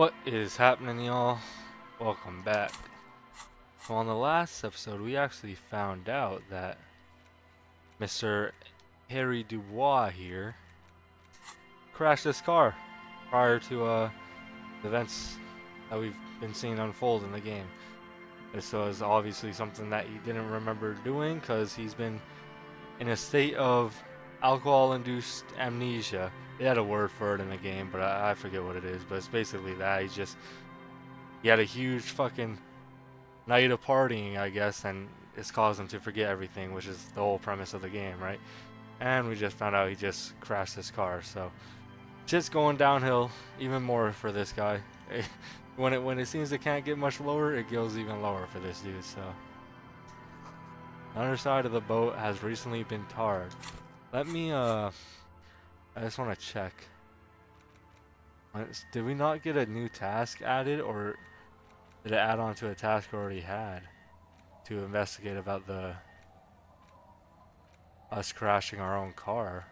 What is happening, y'all? Welcome back. So on the last episode, we actually found out that Mr. Harry Dubois here crashed his car prior to the events that we've been seeing unfold in the game. This was obviously something that he didn't remember doing because he's been in a state of alcohol-induced amnesia. They had a word for it in the game, but I forget what it is. But it's basically that he had a huge fucking night of partying, I guess, and it's caused him to forget everything, which is the whole premise of the game, right? And we just found out he just crashed his car, so just going downhill even more for this guy. When it seems it can't get much lower, it goes even lower for this dude. So the underside of the boat has recently been tarred. Let me I just want to check. Did we not get a new task added, or did it add on to a task we already had to investigate about us crashing our own car?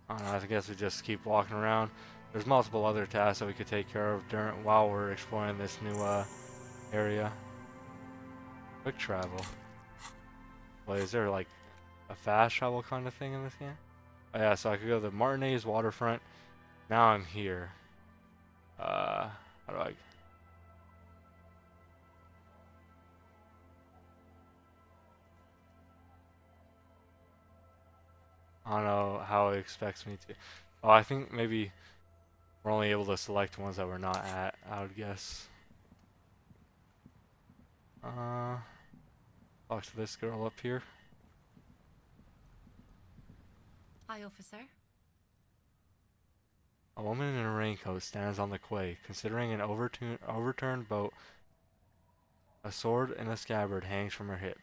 I don't know, I guess we just keep walking around. There's multiple other tasks that we could take care of while we're exploring this new area. Quick travel. Wait, is there like a fast travel kind of thing in this game? Oh yeah, so I could go to the Martinez waterfront. Now I'm here. How do I? I don't know how it expects me to. Oh, I think maybe we're only able to select ones that we're not at, I would guess. Talk to this girl up here. Hi, officer. A woman in a raincoat stands on the quay, considering an overturned boat. A sword and a scabbard hangs from her hip.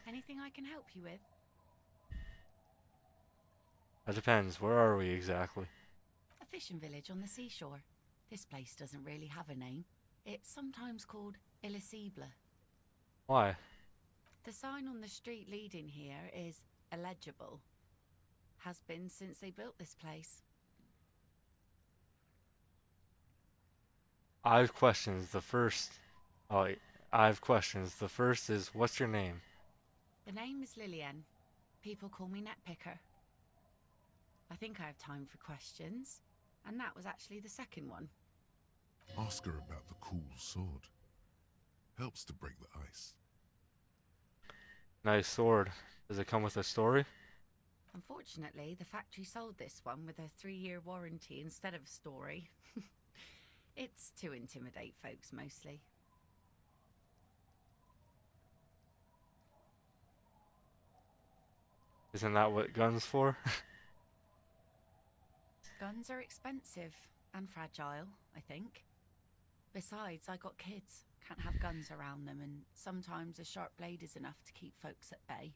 Anything I can help you with? That depends. Where are we exactly? A fishing village on the seashore. This place doesn't really have a name. It's sometimes called Elysium. Why? The sign on the street leading here is illegible. Has been since they built this place. I have questions. The first. Oh, wait. I have questions. The first is, what's your name? The name is Lillian. People call me Netpicker. I think I have time for questions. And that was actually the second one. Ask her about the cool sword. Helps to break the ice. Nice sword. Does it come with a story? Unfortunately, the factory sold this one with a 3-year warranty instead of a story. It's to intimidate folks, mostly. Isn't that what guns for? Guns are expensive and fragile, I think. Besides, I got kids. Can't have guns around them, and sometimes a sharp blade is enough to keep folks at bay.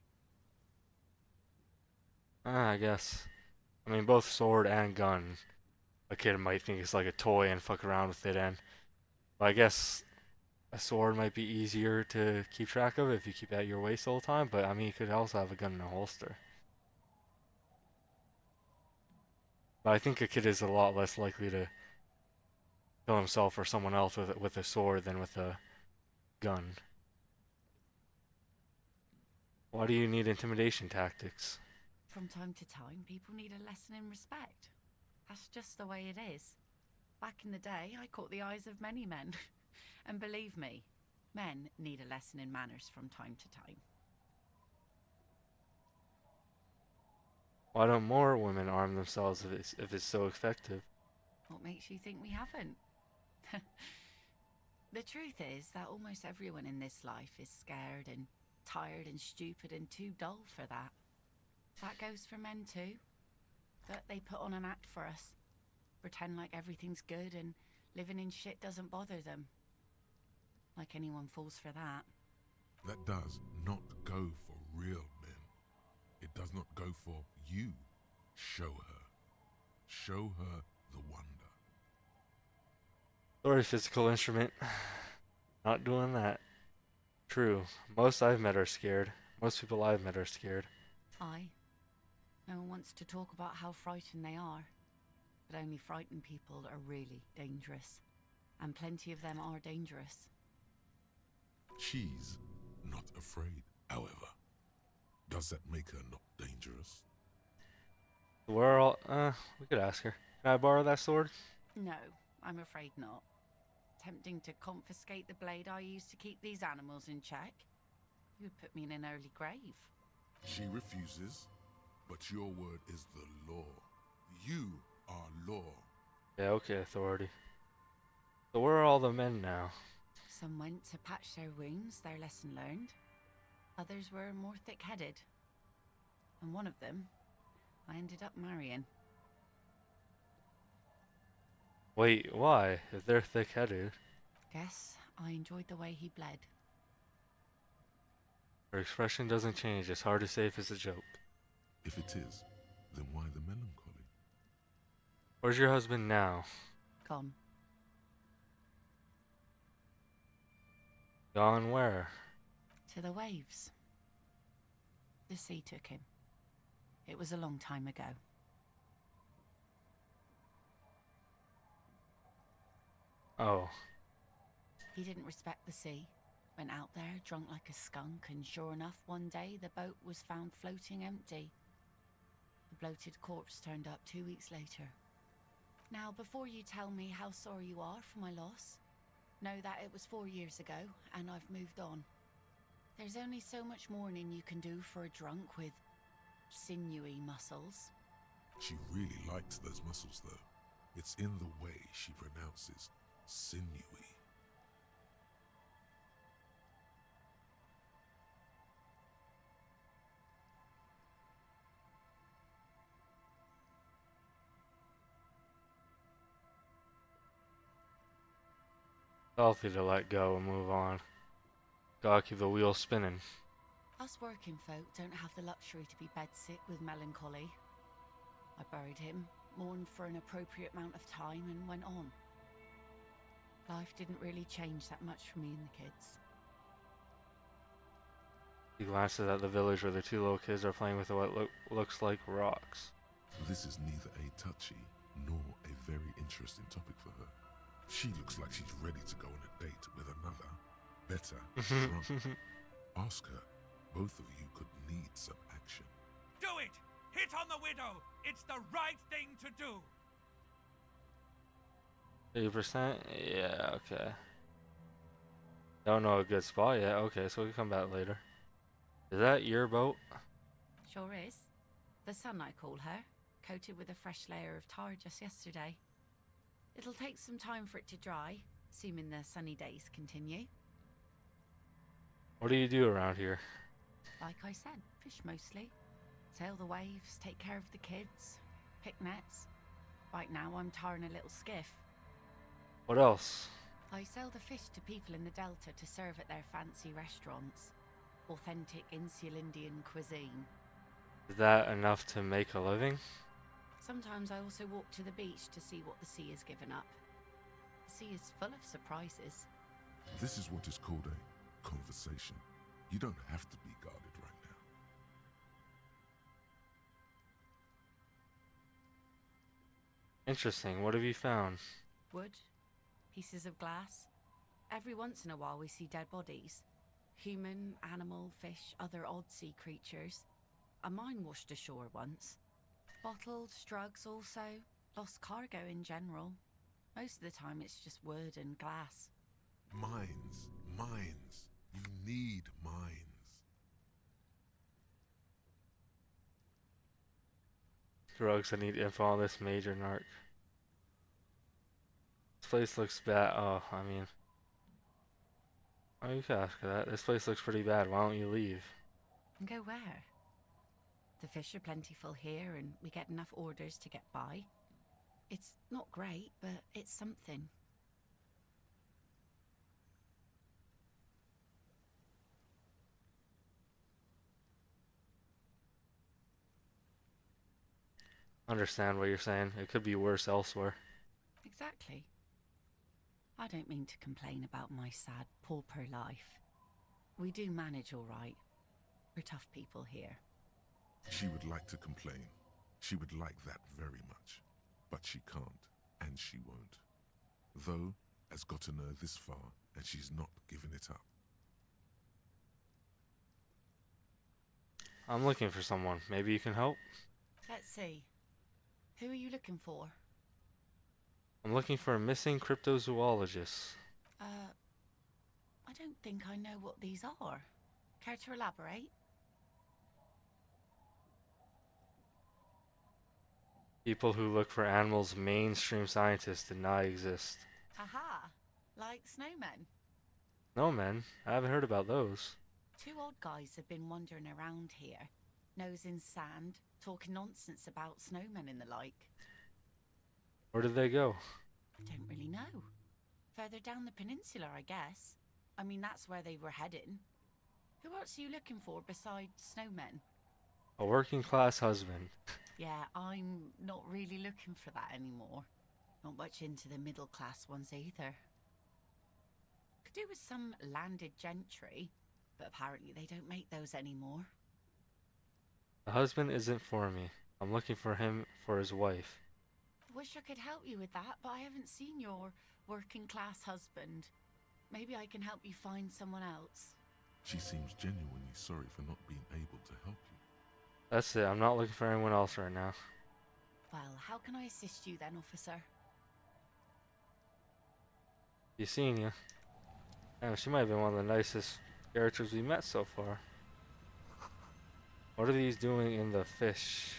I guess. I mean, both sword and gun. A kid might think it's like a toy and fuck around with it, and but I guess a sword might be easier to keep track of if you keep it at your waist all the time. But I mean, you could also have a gun in a holster. But I think a kid is a lot less likely to kill himself or someone else with a sword than with a gun. Why do you need intimidation tactics? From time to time, people need a lesson in respect. That's just the way it is. Back in the day, I caught the eyes of many men. And believe me, men need a lesson in manners from time to time. Why don't more women arm themselves if it's so effective? What makes you think we haven't? The truth is that almost everyone in this life is scared and tired and stupid and too dull for that. That goes for men too. But they put on an act for us. Pretend like everything's good and living in shit doesn't bother them. Like anyone falls for that. That does not go for real men. It does not go for you. Show her. Show her the wonder. Or a physical instrument. Not doing that. True. Most I've met are scared. Most people I've met are scared. No one wants to talk about how frightened they are. But only frightened people are really dangerous. And plenty of them are dangerous. She's not afraid, however. Does that make her not dangerous? We're all, we could ask her. Can I borrow that sword? No, I'm afraid not. Tempting to confiscate the blade I used to keep these animals in check? You would put me in an early grave. She refuses, but your word is the law. You are law. Yeah, okay, authority. So where are all the men now? Some went to patch their wounds, their lesson learned. Others were more thick-headed. And one of them, I ended up marrying. Wait, why? If they're thick-headed. Guess I enjoyed the way he bled. Her expression doesn't change. It's hard to say if it's a joke. If it is, then why the melancholy? Where's your husband now? Gone. Gone where? To the waves. The sea took him. It was a long time ago. Oh. He didn't respect the sea. Went out there, drunk like a skunk, and sure enough, one day the boat was found floating empty. The bloated corpse turned up 2 weeks later. Now, before you tell me how sorry you are for my loss, know that it was 4 years ago, and I've moved on. There's only so much mourning you can do for a drunk with sinewy muscles. She really likes those muscles, though. It's in the way she pronounces sinewy. Healthy to let go and move on. Gotta keep the wheel spinning. Us working folk don't have the luxury to be bedsick with melancholy. I buried him, mourned for an appropriate amount of time, and went on. Life didn't really change that much for me and the kids. He glances at the village where the two little kids are playing with what looks like rocks. This is neither a touchy nor a very interesting topic for her. She looks like she's ready to go on a date with another, better drunk. Ask her. Both of you could need some action. Do it! Hit on the widow! It's the right thing to do! 80%? Yeah, okay. Don't know a good spot yet. Okay, so we can come back later. Is that your boat? Sure is. The sun, I call her, coated with a fresh layer of tar just yesterday. It'll take some time for it to dry, assuming the sunny days continue. What do you do around here? Like I said, fish mostly. Sail the waves, take care of the kids, pick nets. Right now I'm tarring a little skiff. What else? I sell the fish to people in the Delta to serve at their fancy restaurants. Authentic Insular Indian cuisine. Is that enough to make a living? Sometimes I also walk to the beach to see what the sea has given up. The sea is full of surprises. This is what is called a conversation. You don't have to be guarded right now. Interesting. What have you found? Wood, pieces of glass. Every once in a while we see dead bodies. Human, animal, fish, other odd sea creatures. A mine washed ashore once. Bottles, drugs also. Lost cargo in general. Most of the time it's just wood and glass. Mines. Mines. You need mines. Drugs. I need info on this major narc. This place looks bad. Oh, I mean... Oh, you can ask her that. This place looks pretty bad. Why don't you leave? And go where? The fish are plentiful here and we get enough orders to get by. It's not great, but it's something. Understand what you're saying. It could be worse elsewhere. Exactly. I don't mean to complain about my sad, pauper life. We do manage all right. We're tough people here. She would like to complain. She would like that very much. But she can't, and she won't. Though, has gotten her this far, and she's not giving it up. I'm looking for someone. Maybe you can help? Let's see. Who are you looking for? I'm looking for a missing cryptozoologist. I don't think I know what these are. Care to elaborate? People who look for animals mainstream scientists deny exist. Aha! Like snowmen. No, man. I haven't heard about those. Two old guys have been wandering around here, nose in sand, talking nonsense about snowmen and the like. Where did they go? I don't really know. Further down the peninsula, I guess. I mean, that's where they were heading. Who else are you looking for besides snowmen? A working class husband. Yeah, I'm not really looking for that anymore. Not much into the middle class ones either. Could do with some landed gentry, but apparently they don't make those anymore. The husband isn't for me. I'm looking for him for his wife. Wish I could help you with that, but I haven't seen your working class husband. Maybe I can help you find someone else. She seems genuinely sorry for not being able to help you. That's it. I'm not looking for anyone else right now. Well, how can I assist you then, officer? Yesenia. Damn, she might have been one of the nicest characters we met so far. What are these doing in the fish?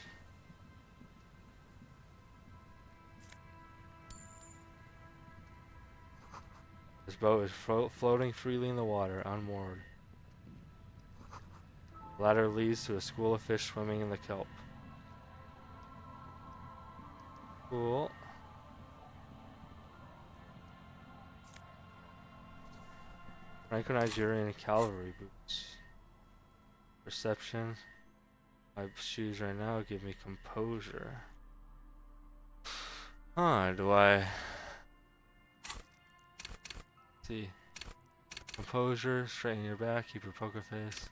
This boat is floating freely in the water, unmoored. The ladder leads to a school of fish swimming in the kelp. Cool. Franco Nigerian cavalry boots. Perception. My shoes right now give me composure. Huh, do I... see. Composure, straighten your back, keep your poker face.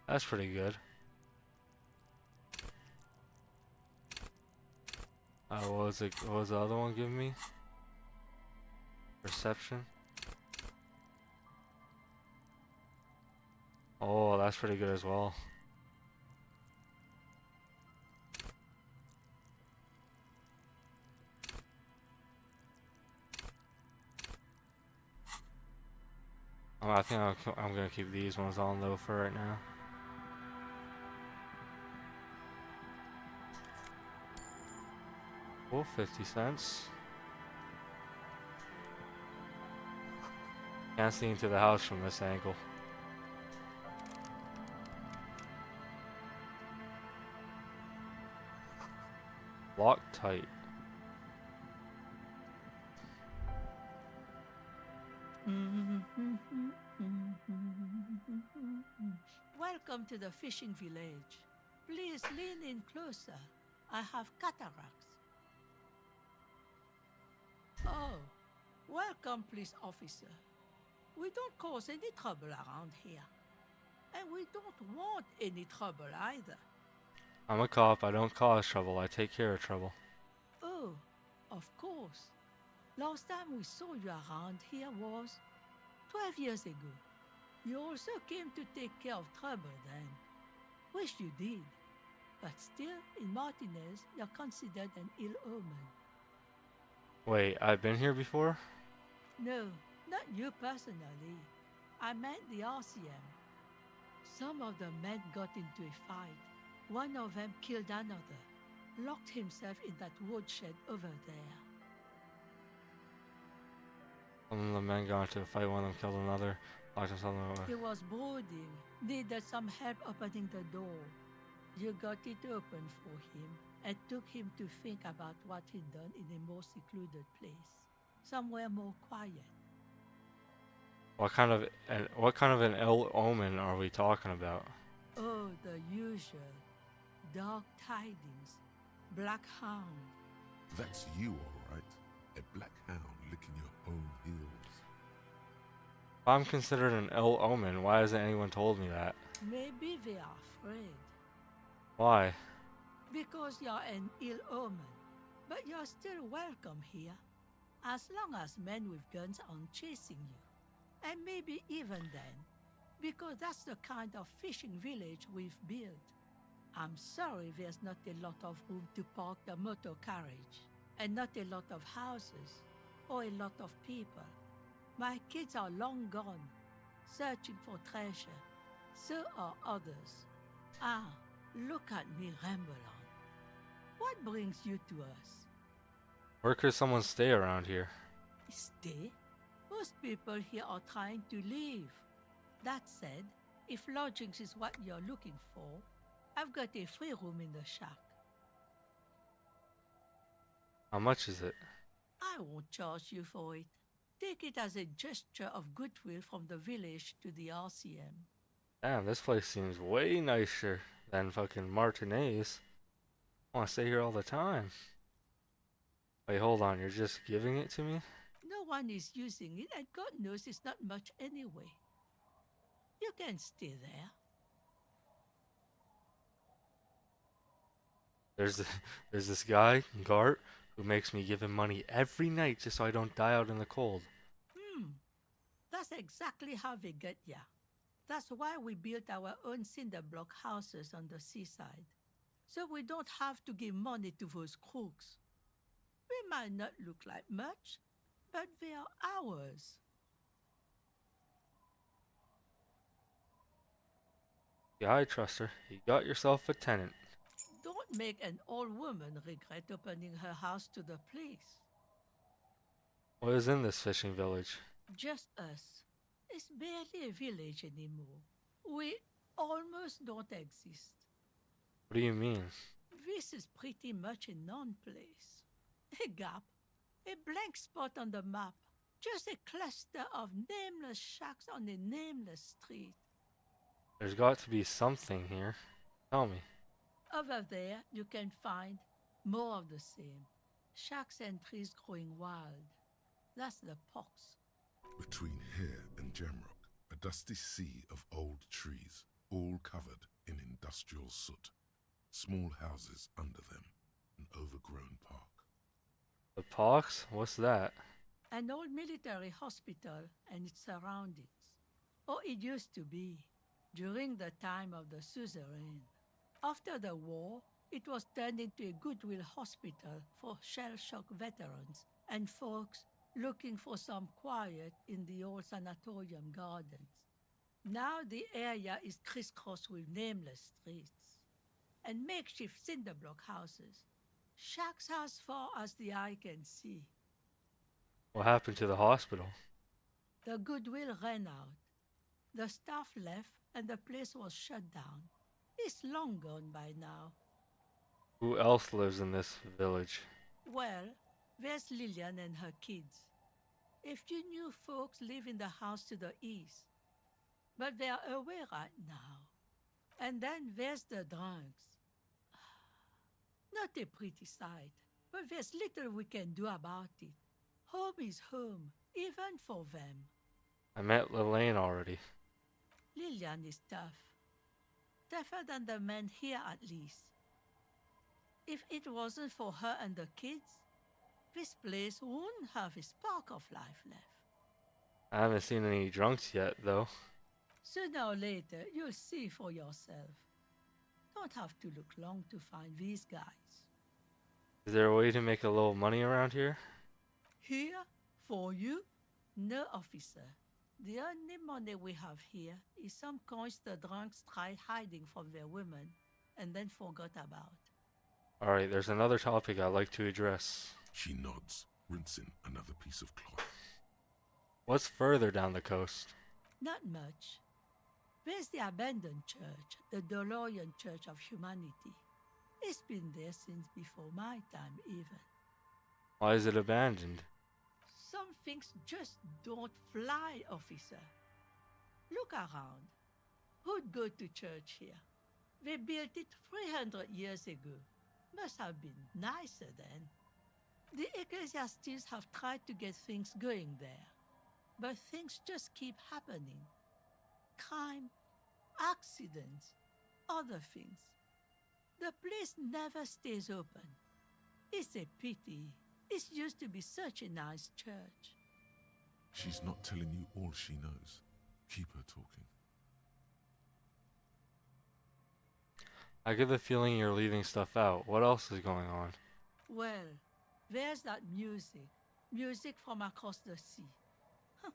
That's pretty good. What was it? What was the other one giving me? Perception. Oh, that's pretty good as well. I think I'm gonna keep these ones on low for right now. Cool, 50 cents. Can't see into the house from this angle. Locked tight. Welcome to the fishing village. Please lean in closer. I have cataracts. Oh, welcome, police officer. We don't cause any trouble around here. And we don't want any trouble either. I'm a cop. I don't cause trouble. I take care of trouble. Oh, of course. Last time we saw you around here was 12 years ago. You also came to take care of trouble then. Wish you did. But still, in Martinez, you're considered an ill omen. Wait, I've been here before? No, not you personally. I meant the RCM. Some of the men got into a fight. One of them killed another, locked himself in that woodshed over there. One of the men got into a fight, one of them killed another, locked himself in He was brooding, needed some help opening the door. You got it open for him and took him to think about what he'd done in a more secluded place, somewhere more quiet. What kind of an ill omen are we talking about? Oh, the usual. Dark tidings. Black hound. That's you, all right. A black hound licking your own heels. If I'm considered an ill omen, why hasn't anyone told me that? Maybe they are afraid. Why? Because you're an ill omen. But you're still welcome here, as long as men with guns aren't chasing you. And maybe even then, because that's the kind of fishing village we've built. I'm sorry there's not a lot of room to park the motor carriage, and not a lot of houses, or a lot of people. My kids are long gone, searching for treasure. So are others. Ah, look at me ramble on. What brings you to us? Where could someone stay around here? Stay? Most people here are trying to leave. That said, if lodgings is what you're looking for, I've got a free room in the shack. How much is it? I won't charge you for it. Take it as a gesture of goodwill from the village to the RCM. Damn, this place seems way nicer than fucking Martinez. I want to stay here all the time. Wait, hold on, you're just giving it to me? No one is using it, and God knows it's not much anyway. You can stay there. There's this guy, Gart, who makes me give him money every night just so I don't die out in the cold. That's exactly how they get ya. That's why we built our own cinder block houses on the seaside. So we don't have to give money to those crooks. We might not look like much, but they are ours. Yeah, I trust her. You got yourself a tenant. Don't make an old woman regret opening her house to the police. What is in this fishing village? Just us. It's barely a village anymore. We almost don't exist. What do you mean? This is pretty much a non-place. A gap. A blank spot on the map. Just a cluster of nameless shacks on a nameless street. There's got to be something here. Tell me. Over there, you can find more of the same. Shacks and trees growing wild. That's the pox. Between here and Jamrock, a dusty sea of old trees, all covered in industrial soot. Small houses under them, an overgrown park. The pox? What's that? An old military hospital and its surroundings. Or it used to be, during the time of the suzerain. After the war, it was turned into a goodwill hospital for shell-shock veterans and folks looking for some quiet in the old sanatorium gardens. Now the area is crisscrossed with nameless streets and makeshift cinder block houses, shacks as far as the eye can see. What happened to the hospital? The goodwill ran out. The staff left and the place was shut down. It's long gone by now. Who else lives in this village? Well, there's Lillian and her kids. A few new folks live in the house to the east, but they are away right now. And then there's the drunks. Not a pretty sight, but there's little we can do about it. Home is home, even for them. I met Lelaine already. Lillian is tough. Tougher than the men here, at least. If it wasn't for her and the kids, this place wouldn't have a spark of life left. I haven't seen any drunks yet, though. Sooner or later, you'll see for yourself. Don't have to look long to find these guys. Is there a way to make a little money around here? Here? For you? No, officer. The only money we have here is some coins the drunks tried hiding from their women and then forgot about. Alright, there's another topic I'd like to address. She nods, rinsing another piece of cloth. What's further down the coast? Not much. There's the abandoned church, the DeLorean Church of Humanity. It's been there since before my time, even. Why is it abandoned? Some things just don't fly, officer. Look around. Who'd go to church here? They built it 300 years ago. Must have been nicer then. The ecclesiastes have tried to get things going there, but things just keep happening. Crime, accidents, other things. The place never stays open. It's a pity. It used to be such a nice church. She's not telling you all she knows. Keep her talking. I get the feeling you're leaving stuff out. What else is going on? Well, there's that music. Music from across the sea. Huh.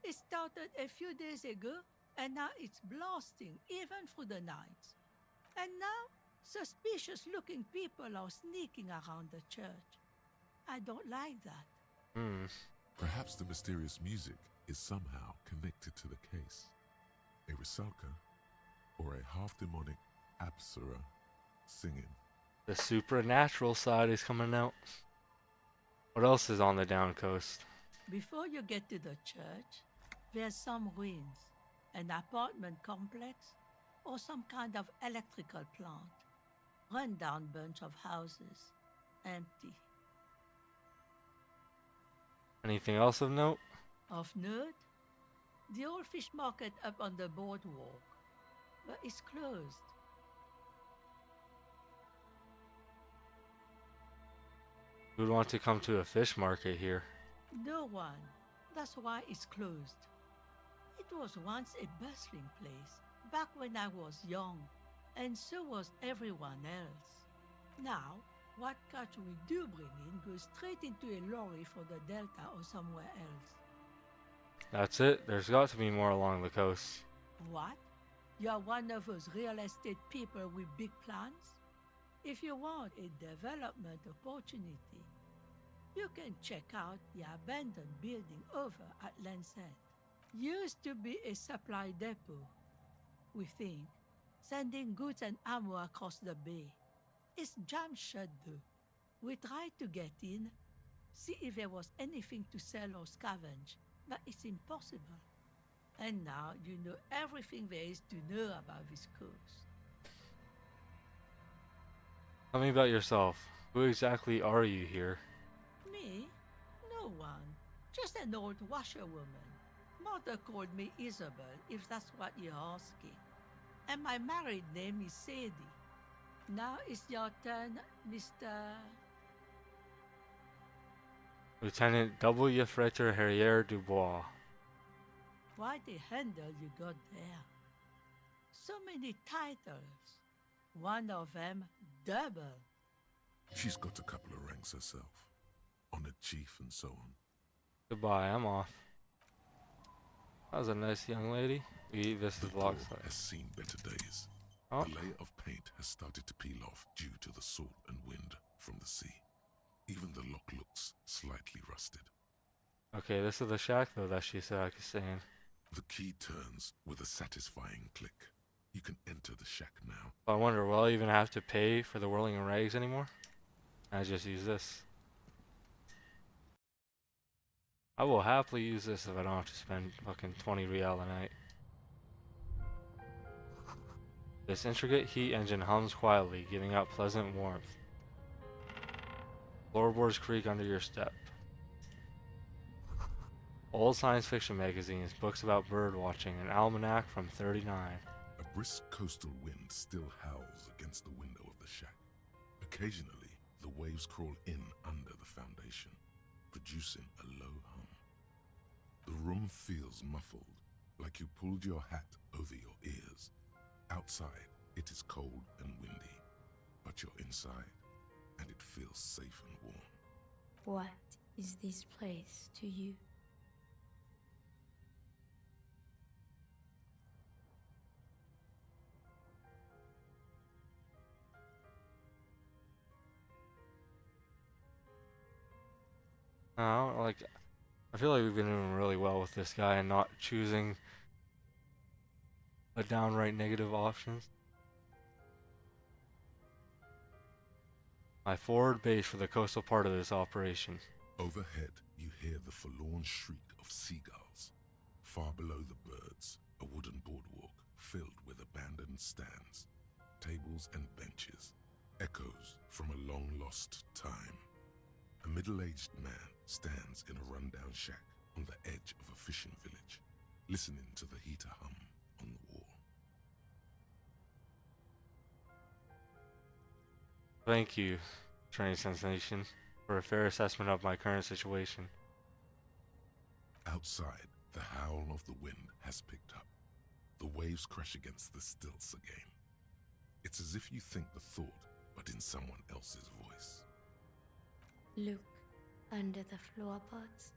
It started a few days ago, and now it's blasting even through the night. And now, suspicious looking people are sneaking around the church. I don't like that. Hmm. Perhaps the mysterious music is somehow connected to the case. A Rusalka or a half-demonic Apsara singing. The supernatural side is coming out. What else is on the down coast? Before you get to the church, there's some ruins, an apartment complex, or some kind of electrical plant. Run-down bunch of houses, empty. Anything else of note? Of note, the old fish market up on the boardwalk, but it's closed. Who'd want to come to a fish market here? No one. That's why it's closed. It was once a bustling place, back when I was young, and so was everyone else. Now, what catch we do bring in goes straight into a lorry for the Delta or somewhere else. That's it? There's got to be more along the coast. What? You're one of those real estate people with big plans? If you want a development opportunity, you can check out the abandoned building over at Land's End. Used to be a supply depot, we think, sending goods and ammo across the bay. It's jammed shut though. We tried to get in, see if there was anything to sell or scavenge, but it's impossible. And now you know everything there is to know about this coast. Tell me about yourself. Who exactly are you here? Me? No one. Just an old washerwoman. Mother called me Isabel, if that's what you're asking. And my married name is Sadie. Now it's your turn, Mr. Lieutenant W. Frater Harrier Dubois. Quite a handle you got there. So many titles. One of them double. She's got a couple of ranks herself. Honored chief and so on. Goodbye, I'm off. That was a nice young lady. This The is door block has seen better days. Oh, The layer of paint has started to peel off due to the salt and wind from the sea. Even the lock looks slightly rusted. okay, this is the shack though that she said I could stay in. The key turns with a satisfying click. You can enter the shack now. I wonder, will I even have to pay for the whirling rags anymore? I just use this. I will happily use this if I don't have to spend fucking 20 real a night. This intricate heat engine hums quietly, giving out pleasant warmth. Floorboards creak under your step. Old science fiction magazines, books about bird watching, an almanac from 39. A brisk coastal wind still howls against the window of the shack. Occasionally, the waves crawl in under the foundation, producing a low hum. The room feels muffled, like you pulled your hat over your ears. Outside, it is cold and windy, but you're inside, and it feels safe and warm. What is this place to you? I feel like we've been doing really well with this guy and not choosing the downright negative options. My forward base for the coastal part of this operation. Overhead, you hear the forlorn shriek of seagulls. Far below the birds, a wooden boardwalk filled with abandoned stands, tables and benches, echoes from a long-lost time. A middle-aged man stands in a rundown shack on the edge of a fishing village, listening to the heater hum on the wall. Thank you. Strange sensation for a fair assessment of my current situation. Outside, the howl of the wind has picked up. The waves crash against the stilts again. It's as if you think the thought, but in someone else's voice. Look under the floorboards.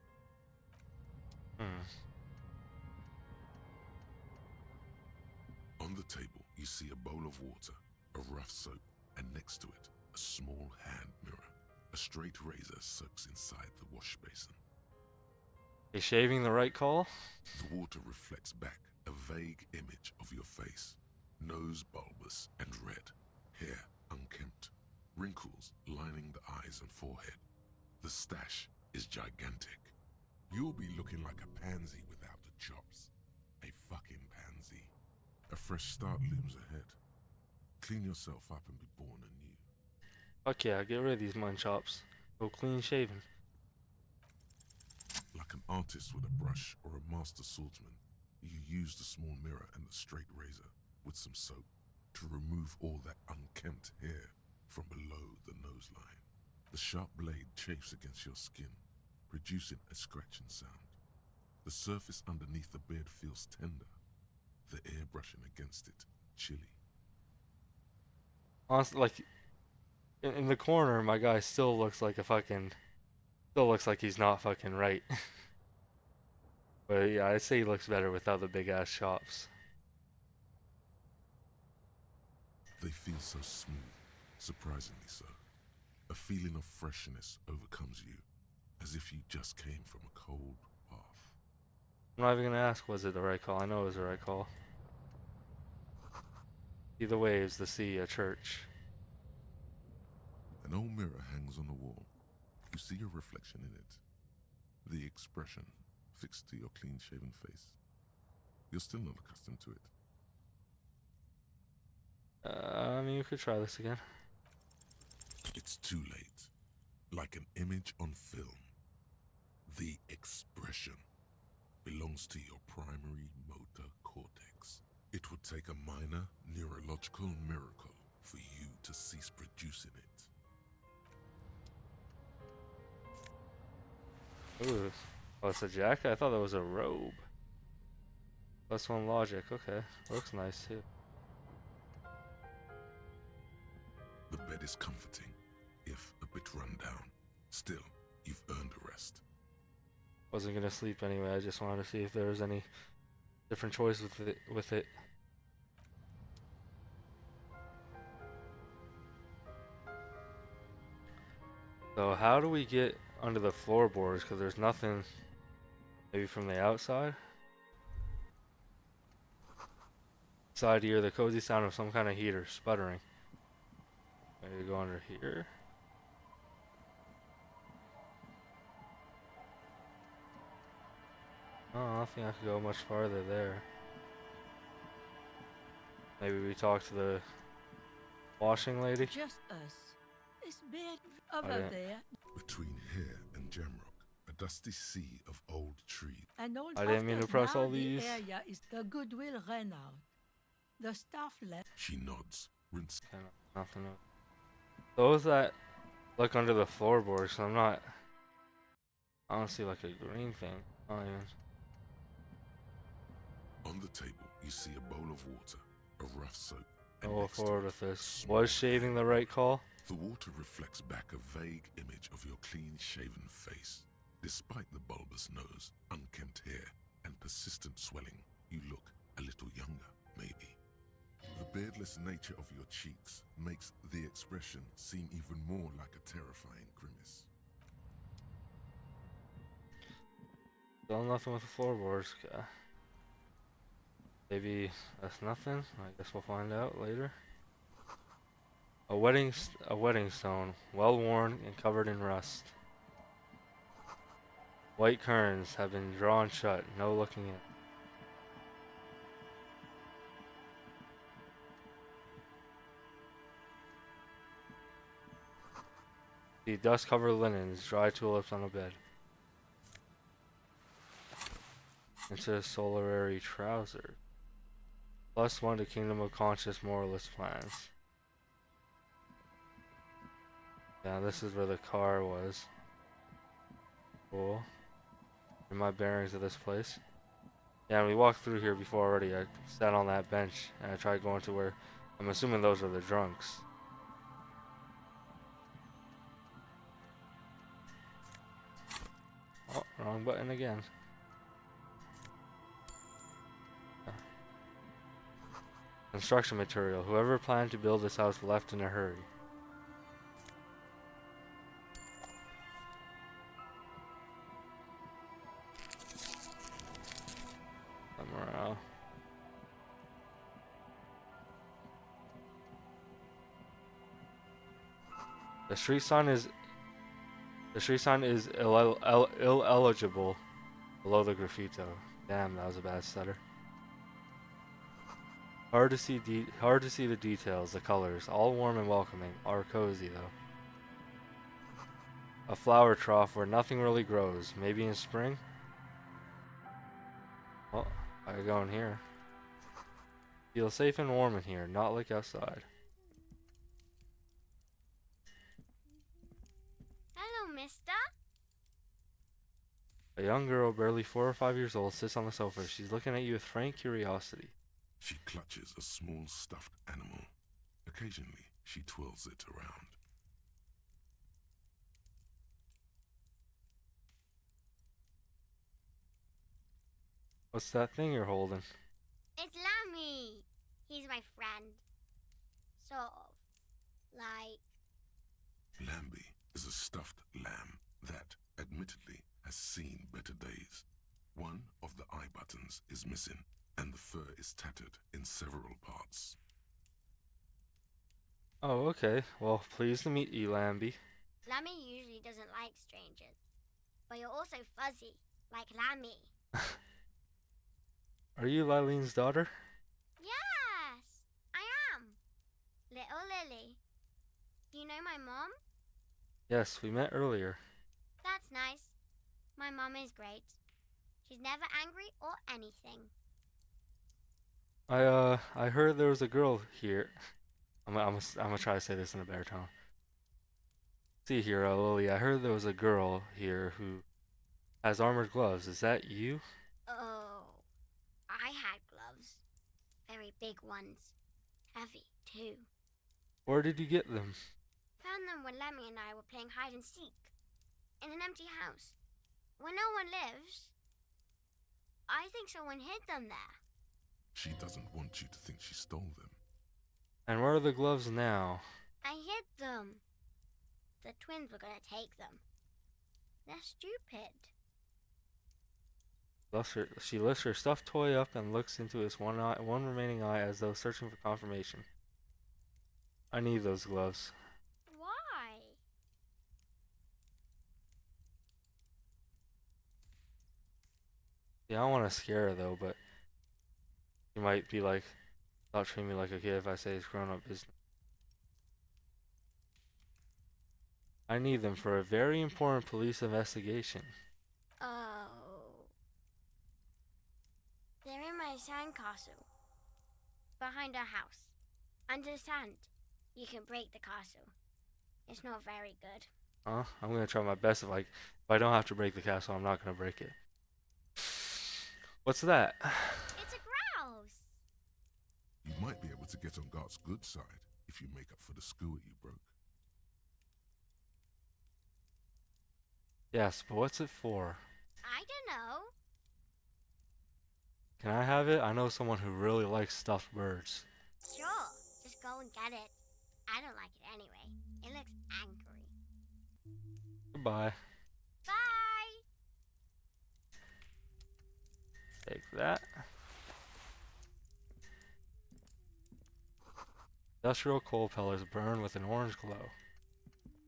On the table, you see a bowl of water, a rough soap, and next to it, a small hand mirror. A straight razor soaks inside the wash basin. Is shaving the right call? The water reflects back a vague image of your face. Nose bulbous and red, hair unkempt, wrinkles lining the eyes and forehead. The stash is gigantic. You'll be looking like a pansy without the chops. A fucking pansy. A fresh start looms ahead. Clean yourself up and be born anew. Fuck yeah, get rid of these mutton chops. Go clean shaven. Like an artist with a brush or a master swordsman, you use the small mirror and the straight razor with some soap to remove all that unkempt hair from below the nose line. The sharp blade chafes against your skin, producing a scratching sound. The surface underneath the beard feels tender, the air brushing against it chilly. Honestly, like, in the corner, my guy still looks like he's not fucking right. But yeah, I'd say he looks better without the big ass chops. They feel so smooth, surprisingly so. A feeling of freshness overcomes you, as if you just came from a cold bath. I'm not even gonna ask, was it the right call? I know it was the right call. See the waves, the sea, a church. An old mirror hangs on the wall. You see your reflection in it. The expression fixed to your clean-shaven face. You're still not accustomed to it. I mean, you could try this again. It's too late. Like an image on film. The expression belongs to your primary motor cortex. It would take a minor neurological miracle for you to cease producing it. Ooh. Oh, it's a jacket? I thought that was a robe. +1 logic, okay. Looks nice too. The bed is comforting, if a bit run down. Still, you've earned a rest. Wasn't gonna sleep anyway, I just wanted to see if there was any different choice with it. So how do we get under the floorboards? Because there's nothing, maybe from the outside? Inside here, the cozy sound of some kind of heater sputtering. Maybe go under here. Oh, I don't think I could go much farther there. Maybe we talk to the washing lady? Just us. This bed over there, Between here and Jamrock, a dusty sea of old trees. and all I didn't mean to after press now all the these. area is the Goodwill ran out. The staff left. She nods, rinse. Okay, nothing else. Those that look under the floorboards, I don't see like a green thing. Not even. On the table, you see a bowl of water, a rough soap, and Go next to forward it, with this. small Was shaving the right call? The water reflects back a vague image of your clean-shaven face. Despite the bulbous nose, unkempt hair, and persistent swelling, you look a little younger, maybe. The beardless nature of your cheeks makes the expression seem even more like a terrifying grimace. Still nothing with the floorboards. Okay. Maybe that's nothing. I guess we'll find out later. A wedding stone, well worn and covered in rust. White curtains have been drawn shut, no looking in. The dust-covered linens, dry tulips on a bed. Into solitary trousers. +1 to Kingdom of Conscious Moralist Plans. Yeah, this is where the car was. Cool. And my bearings of this place. Yeah, we walked through here before already. I sat on that bench and I tried going to where I'm assuming those are the drunks. Oh, wrong button again. Construction material. Whoever planned to build this house left in a hurry. Morale. The street sign is illegible below the graffito. Damn, that was a bad stutter. Hard to see the details, the colors, all warm and welcoming, are cozy though. A flower trough where nothing really grows, maybe in spring? Well, I go in here. Feel safe and warm in here, not like outside. Hello, mister. A young girl, barely 4 or 5 years old, sits on the sofa. She's looking at you with frank curiosity. She clutches a small stuffed animal. Occasionally, she twirls it around. What's that thing you're holding? It's Lammy. He's my friend. Sort of. Like... Lambie is a stuffed lamb that, admittedly, has seen better days. One of the eye buttons is missing, and the fur is tattered in several parts. Oh, okay. Well, pleased to meet you, Lambie. Lammy usually doesn't like strangers. But you're also fuzzy, like Lammy. Are you Lileen's daughter? Yes, I am. Little Lily. Do you know my mom? Yes, we met earlier. That's nice. My mom is great. She's never angry or anything. I heard there was a girl here. I'm gonna try to say this in a better tone. See here, Lily, I heard there was a girl here who has armored gloves. Is that you? Oh, I had gloves. Very big ones. Heavy, too. Where did you get them? Found them when Lemmy and I were playing hide and seek. In an empty house. Where no one lives. I think someone hid them there. She doesn't want you to think she stole them. And where are the gloves now? I hid them. The twins were gonna take them. They're stupid. She lifts her stuffed toy up and looks into its one remaining eye as though searching for confirmation. I need those gloves. Why? Yeah, I don't want to scare her though, but she might be like, not treat me like a kid if I say it's grown-up business. I need them for a very important police investigation. Oh. They're in my sandcastle. Behind our house. Under the sand. You can break the castle. It's not very good. I'm gonna try my best. If I don't have to break the castle, I'm not gonna break it. What's that? It's a grouse. You might be able to get on Gart's good side if you make up for the skewer you broke. Yes, but what's it for? I don't know. Can I have it? I know someone who really likes stuffed birds. Sure. Just go and get it. I don't like it anyway. It looks angry. Goodbye. Bye! Take that. Industrial coal pellets burn with an orange glow.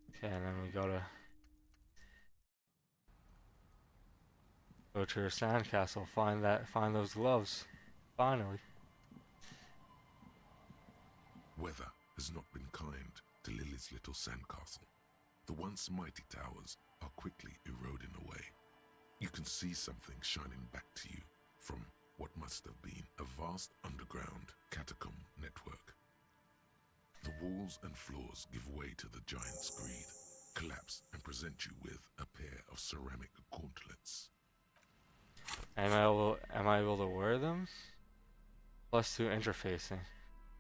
Okay, and then we gotta go to her sandcastle, find those gloves. Finally. Weather has not been kind to Lily's little sandcastle. The once mighty towers are quickly eroding away. You can see something shining back to you from what must have been a vast underground catacomb network. The walls and floors give way to the giant's greed. collapse and present you with a pair of ceramic gauntlets. Am I able to wear them? +2 interfacing.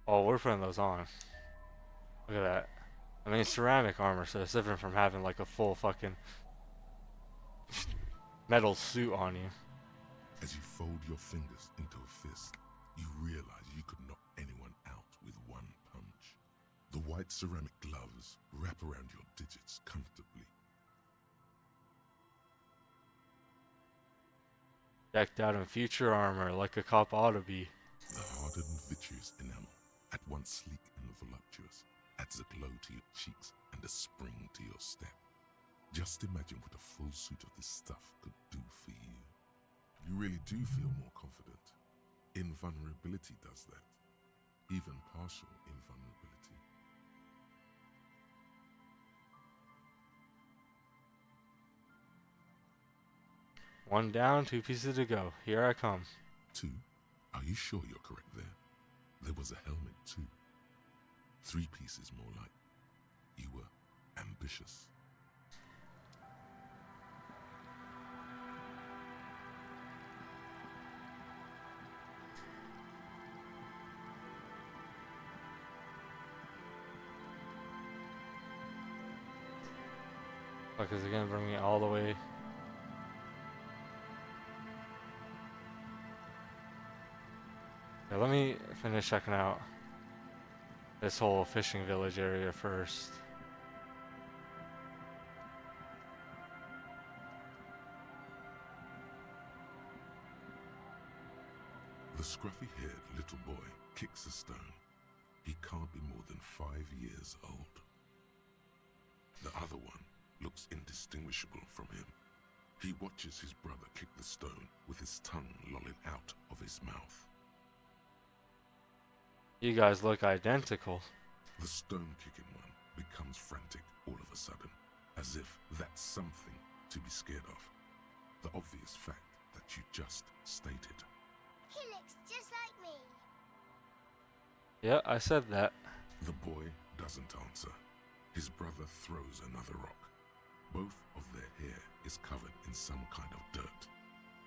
Oh, we're putting those on. Look at that. I mean, ceramic armor, so it's different from having like a full fucking metal suit on you. As you fold your fingers into a fist, you realize you could knock anyone out with one punch. The white ceramic gloves wrap around your digits comfortably. Decked out in future armor, like a cop ought to be. The hardened vitreous enamel, at once sleek and voluptuous, adds a glow to your cheeks and a spring to your step. Just imagine what a full suit of this stuff could do for you. You really do feel more confident. Invulnerability does that. Even partial invulnerability. One down, 2 pieces to go. Here I come. 2? Are you sure you're correct there? There was a helmet too. 3 pieces more like. You were ambitious. Fuck, is it gonna bring me all the way? Yeah, let me finish checking out this whole fishing village area first. The scruffy-haired little boy kicks a stone. He can't be more than 5 years old. The other one looks indistinguishable from him. He watches his brother kick the stone with his tongue lolling out of his mouth. You guys look identical. The stone-kicking one becomes frantic all of a sudden, as if that's something to be scared of. The obvious fact that you just stated. He looks just like me. Yeah, I said that. The boy doesn't answer. His brother throws another rock. Both of their hair is covered in some kind of dirt.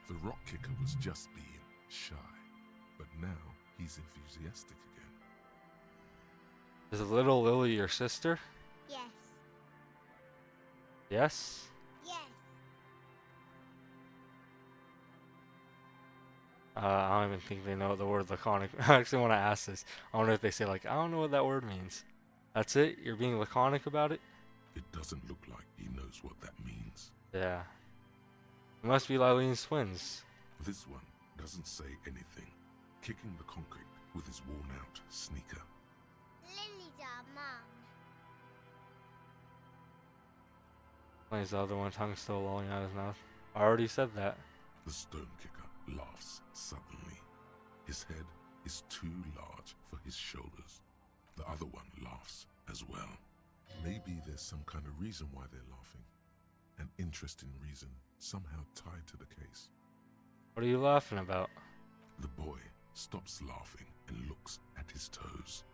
The rock kicker was just being shy, but now he's enthusiastic again. Is little Lily your sister? Yes. Yes? Yes. I don't even think they know the word laconic. I actually want to ask this. I wonder if they say like, I don't know what that word means. That's it? You're being laconic about it? It doesn't look like he knows what that means. Yeah. It must be Lileen's twins. This one doesn't say anything, kicking the concrete with his worn-out sneaker. Lily's our mum. Plays the other one, tongue still lolling out his mouth. I already said that. The stone kicker laughs suddenly. His head is too large for his shoulders. The other one laughs as well. Maybe there's some kind of reason why they're laughing. An interesting reason, somehow tied to the case. What are you laughing about? The boy stops laughing and looks at his toes.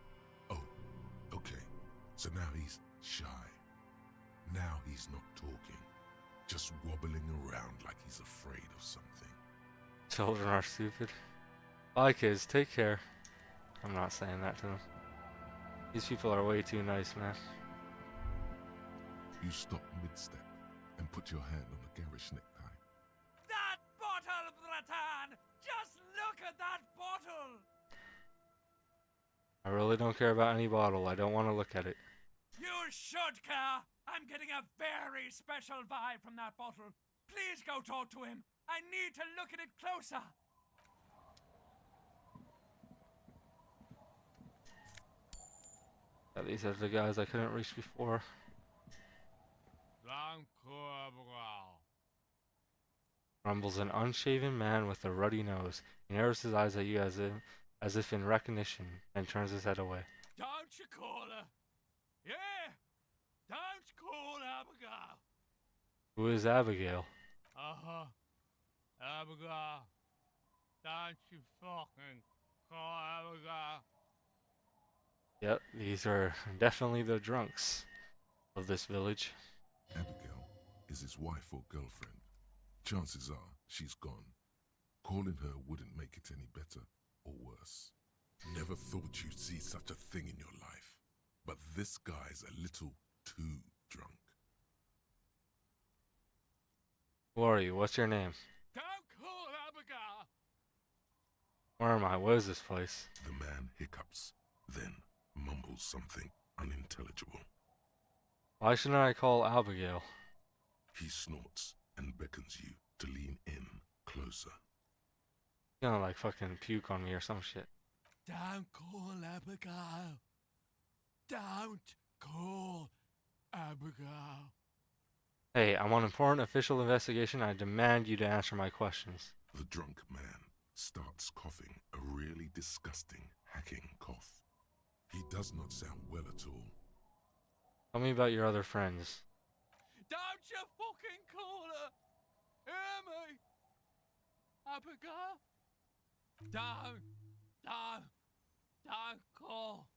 Oh, okay. So now he's shy. Now he's not talking. Just wobbling around like he's afraid of something. Children are stupid. Bye kids, take care. I'm not saying that to them. These people are way too nice, man. You stop mid-step and put your hand on the garish necktie. That bottle, Bratan! Just look at that bottle! I really don't care about any bottle. I don't want to look at it. You should care! I'm getting a very special vibe from that bottle. Please go talk to him. I need to look at it closer. These are the guys I couldn't reach before. Rumbles an unshaven man with a ruddy nose. He narrows his eyes at you as if in recognition, and turns his head away. Don't you call her? Yeah! Don't call Abigail! Who is Abigail? Uh-huh. Abigail. Don't you fucking call Abigail. Yep, these are definitely the drunks of this village. Abigail is his wife or girlfriend. Chances are she's gone. Calling her wouldn't make it any better or worse. Never thought you'd see such a thing in your life. But this guy's a little too drunk. Who are you? What's your name? Don't call Abigail! Where am I? What is this place? The man hiccups, then mumbles something unintelligible. Why shouldn't I call Abigail? He snorts and beckons you to lean in closer. He's gonna like fucking puke on me or some shit. Don't call Abigail. Don't call Abigail. Hey, I'm on important official investigation. I demand you to answer my questions. The drunk man starts coughing a really disgusting, hacking cough. He does not sound well at all. Tell me about your other friends. Don't you fucking call her! Hear me? Abigail? Don't call.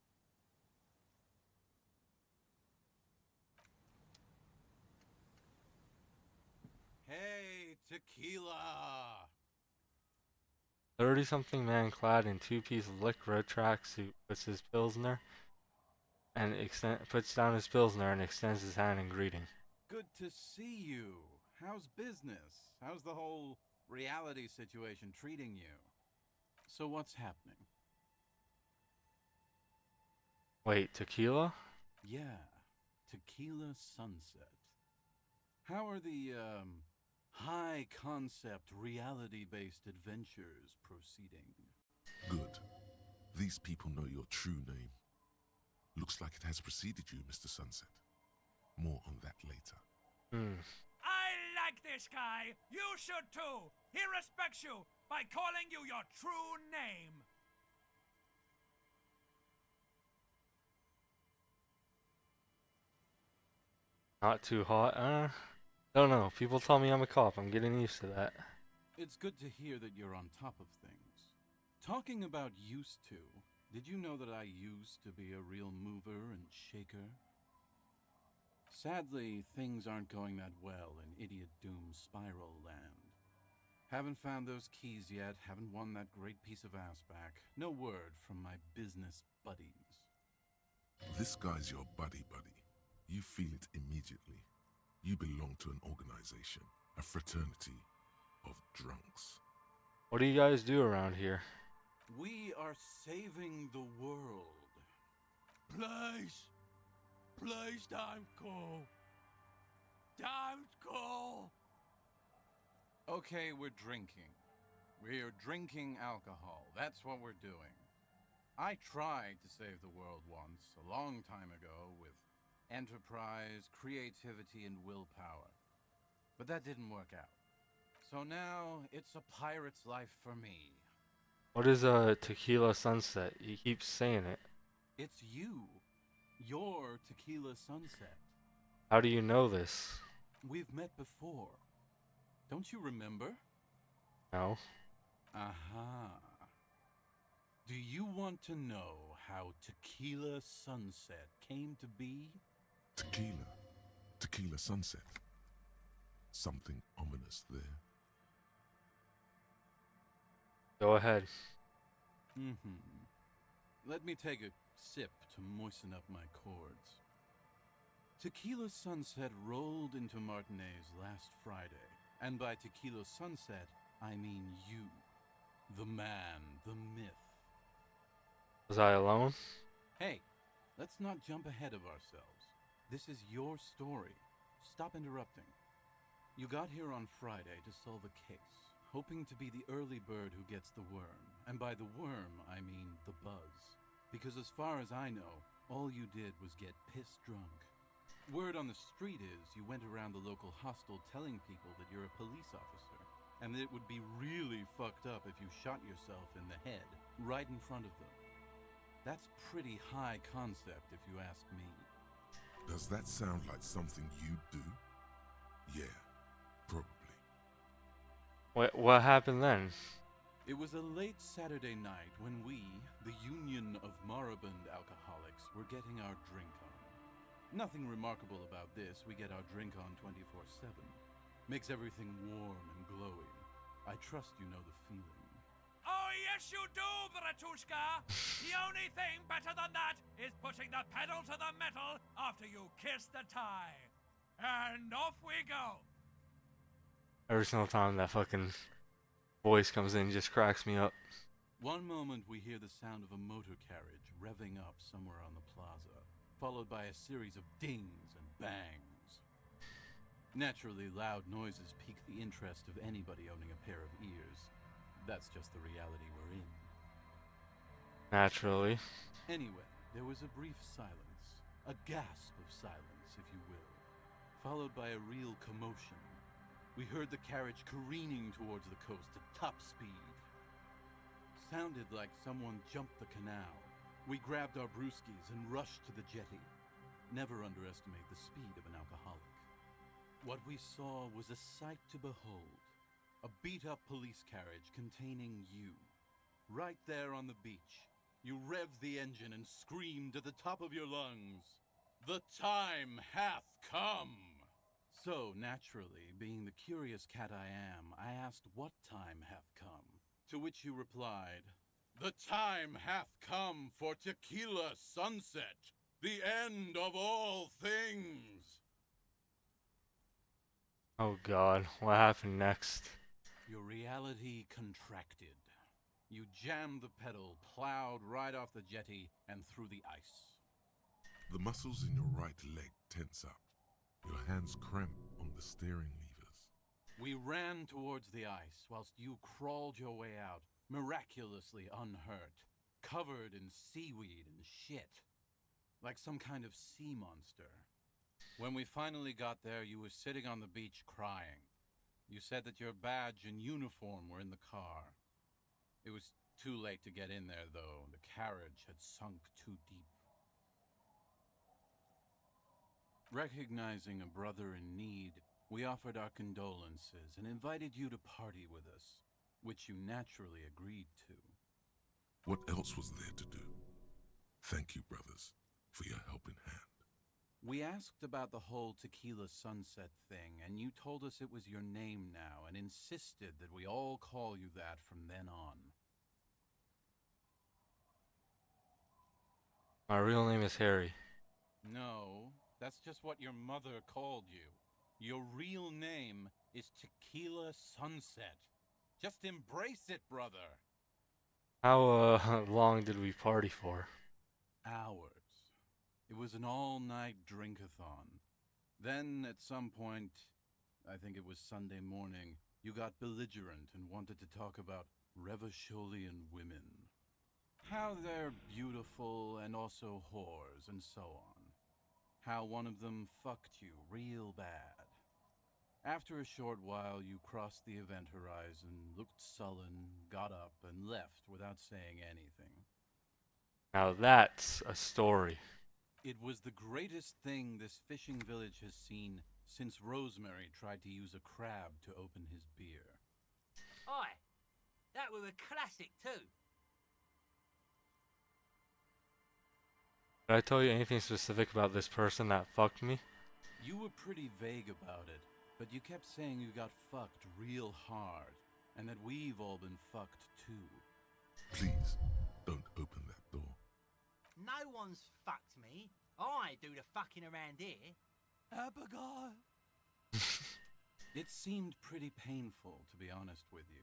Hey, tequila! 30-something man clad in two-piece lycra tracksuit puts his pilsner and puts down his pilsner and extends his hand in greeting. Good to see you. How's business? How's the whole reality situation treating you? So what's happening? Wait, tequila? Yeah, Tequila Sunset. How are the, high-concept, reality-based adventures proceeding? Good. These people know your true name. Looks like it has preceded you, Mr. Sunset. More on that later. I like this guy. You should too. He respects you by calling you your true name. Not too hot, Don't know. People tell me I'm a cop. I'm getting used to that. It's good to hear that you're on top of things. Talking about used to, did you know that I used to be a real mover and shaker? Sadly, things aren't going that well in Idiot Doom Spiral Land. Haven't found those keys yet, haven't won that great piece of ass back. No word from my business buddies. This guy's your buddy. You feel it immediately. You belong to an organization, a fraternity of drunks. What do you guys do around here? We are saving the world. Please don't call. Don't call. Okay, we're drinking. We're drinking alcohol. That's what we're doing. I tried to save the world once, a long time ago, with enterprise, creativity, and willpower. But that didn't work out. So now, it's a pirate's life for me. What is a tequila sunset? You keep saying it. It's you. Your Tequila Sunset. How do you know this? We've met before. Don't you remember? No. Aha. Do you want to know how Tequila Sunset came to be? Tequila Sunset. Something ominous there. Go ahead. Let me take a sip to moisten up my cords. Tequila Sunset rolled into Martinez last Friday. And by Tequila Sunset, I mean you. The man, the myth. Was I alone? Hey, let's not jump ahead of ourselves. This is your story. Stop interrupting. You got here on Friday to solve a case, hoping to be the early bird who gets the worm. And by the worm, I mean the buzz. Because as far as I know, all you did was get piss drunk. Word on the street is you went around the local hostel telling people that you're a police officer, and that it would be really fucked up if you shot yourself in the head, right in front of them. That's pretty high concept, if you ask me. Does that sound like something you'd do? Yeah, probably. What happened then? It was a late Saturday night when we, the Union of Moribund Alcoholics, were getting our drink on. Nothing remarkable about this. We get our drink on 24/7. Makes everything warm and glowy. I trust you know the feeling. Oh, yes, you do, Bratushka. The only thing better than that is putting the pedal to the metal after you kiss the tie. And off we go. Every single time that fucking voice comes in, just cracks me up. One moment we hear the sound of a motor carriage revving up somewhere on the plaza, followed by a series of dings and bangs. Naturally, loud noises pique the interest of anybody owning a pair of ears. That's just the reality we're in. Naturally. Anyway, there was a brief silence, a gasp of silence, if you will, followed by a real commotion. We heard the carriage careening towards the coast at top speed. Sounded like someone jumped the canal. We grabbed our brewskis and rushed to the jetty. Never underestimate the speed of an alcoholic. What we saw was a sight to behold. A beat-up police carriage containing you. Right there on the beach, you revved the engine and screamed at the top of your lungs, "The time hath come!" So, naturally, being the curious cat I am, I asked what time hath come. To which you replied, "The time hath come for tequila sunset, the end of all things." Oh god, what happened next? Your reality contracted. You jammed the pedal, plowed right off the jetty, and through the ice. The muscles in your right leg tense up. Your hands cramp on the steering levers. We ran towards the ice whilst you crawled your way out, miraculously unhurt, covered in seaweed and shit, like some kind of sea monster. When we finally got there, you were sitting on the beach crying. You said that your badge and uniform were in the car. It was too late to get in there, though. The carriage had sunk too deep. Recognizing a brother in need, we offered our condolences and invited you to party with us, which you naturally agreed to. What else was there to do? Thank you, brothers, for your helping hand. We asked about the whole tequila sunset thing, and you told us it was your name now and insisted that we all call you that from then on. My real name is Harry. No, that's just what your mother called you. Your real name is Tequila Sunset. Just embrace it, brother. How long did we party for? Hours. It was an all-night drink-a-thon. Then, at some point, I think it was Sunday morning, you got belligerent and wanted to talk about Revacholian women. How they're beautiful and also whores and so on. How one of them fucked you real bad. After a short while, you crossed the event horizon, looked sullen, got up, and left without saying anything. Now that's a story. It was the greatest thing this fishing village has seen since Rosemary tried to use a crab to open his beer. Aye, that was a classic too. Did I tell you anything specific about this person that fucked me? You were pretty vague about it, but you kept saying you got fucked real hard, and that we've all been fucked too. Please, don't open that door. No one's fucked me. I do the fucking around here. Abigail. It seemed pretty painful, to be honest with you.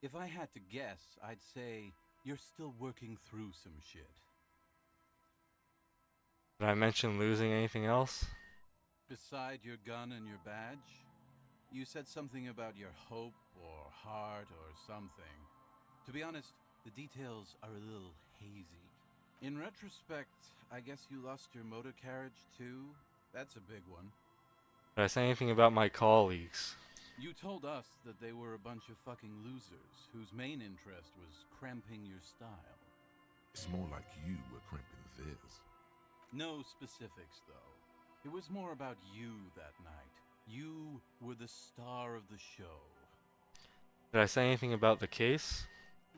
If I had to guess, I'd say you're still working through some shit. Did I mention losing anything else? Beside your gun and your badge, you said something about your hope or heart or something. To be honest, the details are a little hazy. In retrospect, I guess you lost your motor carriage too? That's a big one. Did I say anything about my colleagues? You told us that they were a bunch of fucking losers whose main interest was cramping your style. It's more like you were cramping theirs. No specifics, though. It was more about you that night. You were the star of the show. Did I say anything about the case?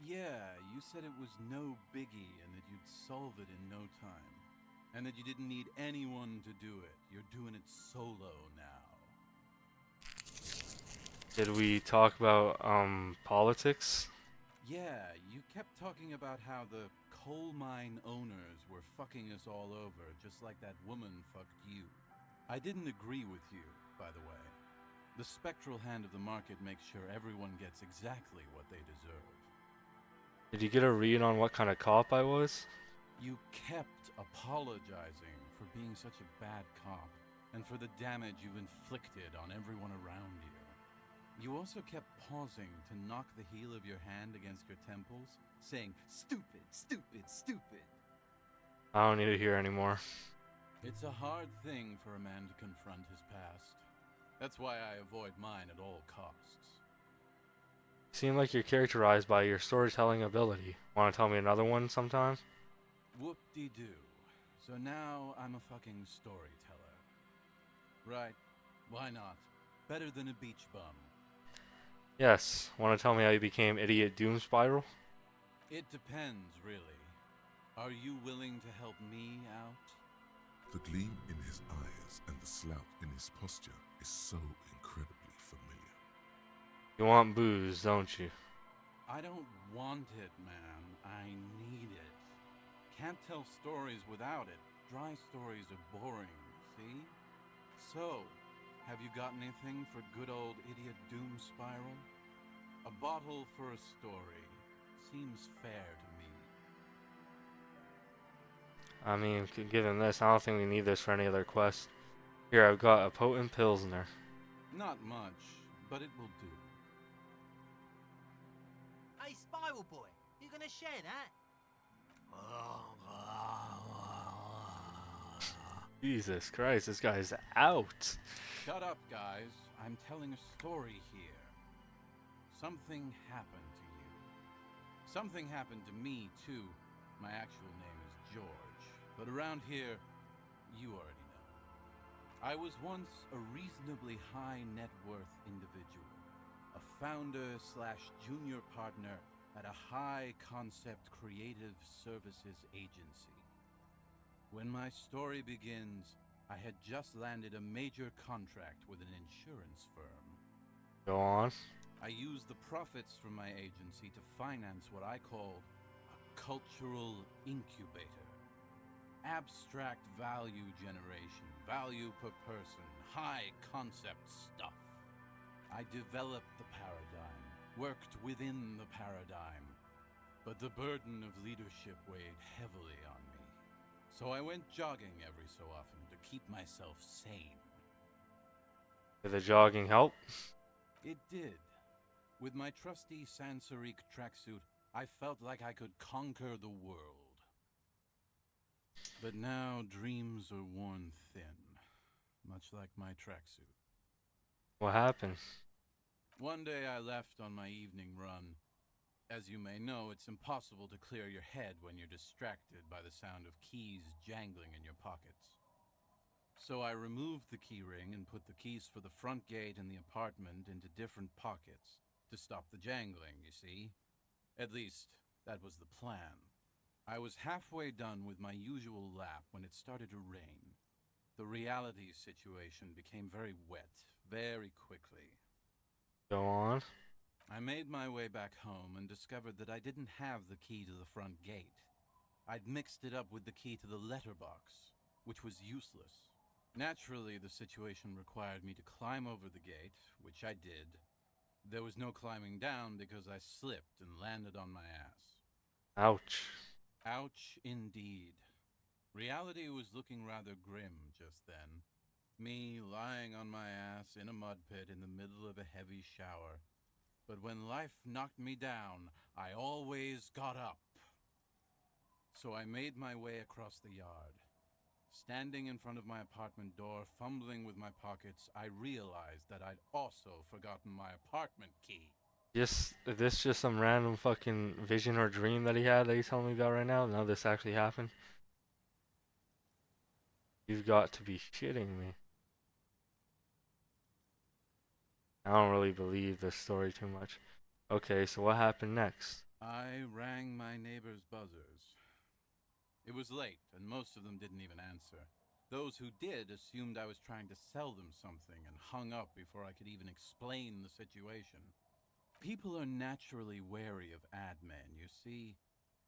Yeah, you said it was no biggie and that you'd solve it in no time. And that you didn't need anyone to do it. You're doing it solo now. Did we talk about politics? Yeah, you kept talking about how the coal mine owners were fucking us all over, just like that woman fucked you. I didn't agree with you, by the way. The spectral hand of the market makes sure everyone gets exactly what they deserve. Did you get a read on what kind of cop I was? You kept apologizing for being such a bad cop, and for the damage you've inflicted on everyone around you. You also kept pausing to knock the heel of your hand against your temples, saying, "Stupid, stupid, stupid." I don't need to hear anymore. It's a hard thing for a man to confront his past. That's why I avoid mine at all costs. You seem like you're characterized by your storytelling ability. Want to tell me another one sometime? Whoop-de-doo. So now I'm a fucking storyteller. Right, why not? Better than a beach bum. Yes. Want to tell me how you became Idiot Doom Spiral? It depends, really. Are you willing to help me out? The gleam in his eyes and the slouch in his posture is so incredibly familiar. You want booze, don't you? I don't want it, man. I need it. Can't tell stories without it. Dry stories are boring, see? So, have you got anything for good old Idiot Doom Spiral? A bottle for a story. Seems fair to me. I mean, given this, I don't think we need this for any other quest. Here, I've got a potent Pilsner. Not much, but it will do. Hey, Spiral Boy, you gonna share that? Jesus Christ, this guy's out. Shut up, guys. I'm telling a story here. Something happened to you. Something happened to me, too. My actual name is George, but around here, you already know. I was once a reasonably high net worth individual, a founder/junior partner at a high concept creative services agency. When my story begins, I had just landed a major contract with an insurance firm. Go on. I used the profits from my agency to finance what I called a cultural incubator. Abstract value generation, value per person, high concept stuff. I developed the paradigm, worked within the paradigm, but the burden of leadership weighed heavily on me. So I went jogging every so often to keep myself sane. Did the jogging help? It did. With my trusty Sansariq tracksuit, I felt like I could conquer the world. But now dreams are worn thin, much like my tracksuit. What happened? One day I left on my evening run. As you may know, it's impossible to clear your head when you're distracted by the sound of keys jangling in your pockets. So I removed the key ring and put the keys for the front gate and the apartment into different pockets to stop the jangling, you see? At least, that was the plan. I was halfway done with my usual lap when it started to rain. The reality situation became very wet, very quickly. Go on. I made my way back home and discovered that I didn't have the key to the front gate. I'd mixed it up with the key to the letterbox, which was useless. Naturally, the situation required me to climb over the gate, which I did. There was no climbing down because I slipped and landed on my ass. Ouch. Ouch, indeed. Reality was looking rather grim just then. Me lying on my ass in a mud pit in the middle of a heavy shower. But when life knocked me down, I always got up. So I made my way across the yard. Standing in front of my apartment door, fumbling with my pockets, I realized that I'd also forgotten my apartment key. Is this just some random fucking vision or dream that he had that he's telling me about right now? No, this actually happened? You've got to be shitting me. I don't really believe this story too much. Okay, so what happened next? I rang my neighbor's buzzers. It was late, and most of them didn't even answer. Those who did assumed I was trying to sell them something and hung up before I could even explain the situation. People are naturally wary of ad men, you see.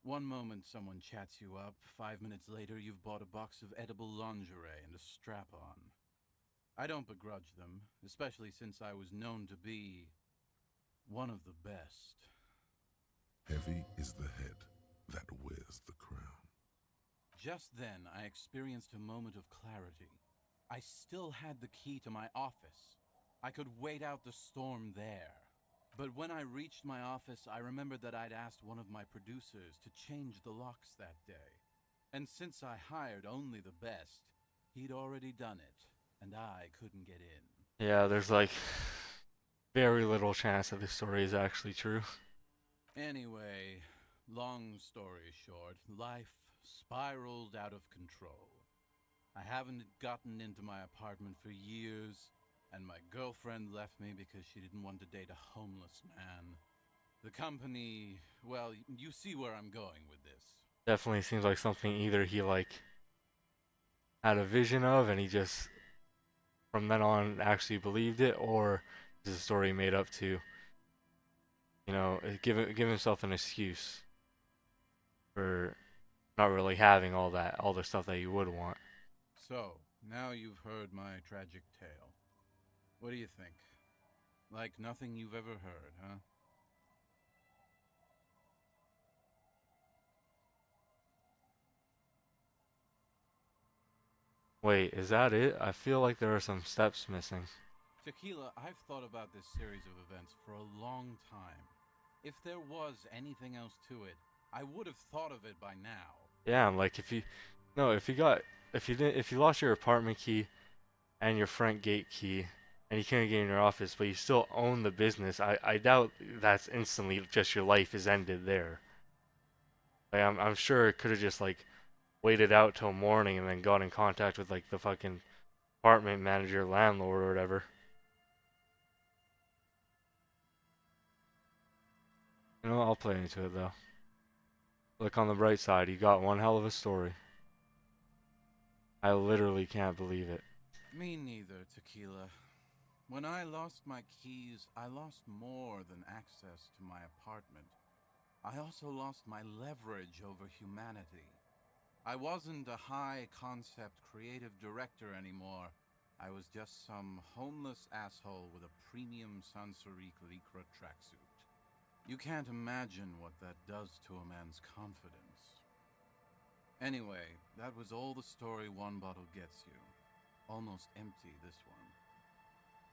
One moment someone chats you up, 5 minutes later you've bought a box of edible lingerie and a strap-on. I don't begrudge them, especially since I was known to be one of the best. Heavy is the head that wears the crown. Just then, I experienced a moment of clarity. I still had the key to my office. I could wait out the storm there. But when I reached my office, I remembered that I'd asked one of my producers to change the locks that day. And since I hired only the best, he'd already done it, and I couldn't get in. Yeah, there's like very little chance that this story is actually true. Anyway, long story short, life spiraled out of control. I haven't gotten into my apartment for years, and my girlfriend left me because she didn't want to date a homeless man. The company, well, you see where I'm going with this. Definitely seems like something either he like had a vision of and he just from then on actually believed it, or is a story made up to, you know, give himself an excuse for not really having all the stuff that you would want. So, now you've heard my tragic tale. What do you think? Like nothing you've ever heard, huh? Wait, is that it? I feel like there are some steps missing. Tequila, I've thought about this series of events for a long time. If there was anything else to it, I would have thought of it by now. Yeah, I'm like if you lost your apartment key and your front gate key and you couldn't get in your office, but you still own the business, I doubt that's instantly just your life is ended there. Like I'm sure it could have just like waited out till morning and then got in contact with like the fucking apartment manager, landlord, or whatever. You know, I'll play into it though. Look on the bright side, you got one hell of a story. I literally can't believe it. Me neither, Tequila. When I lost my keys, I lost more than access to my apartment. I also lost my leverage over humanity. I wasn't a high-concept creative director anymore. I was just some homeless asshole with a premium Sansarique Lycra tracksuit. You can't imagine what that does to a man's confidence. Anyway, that was all the story one bottle gets you. Almost empty, this one.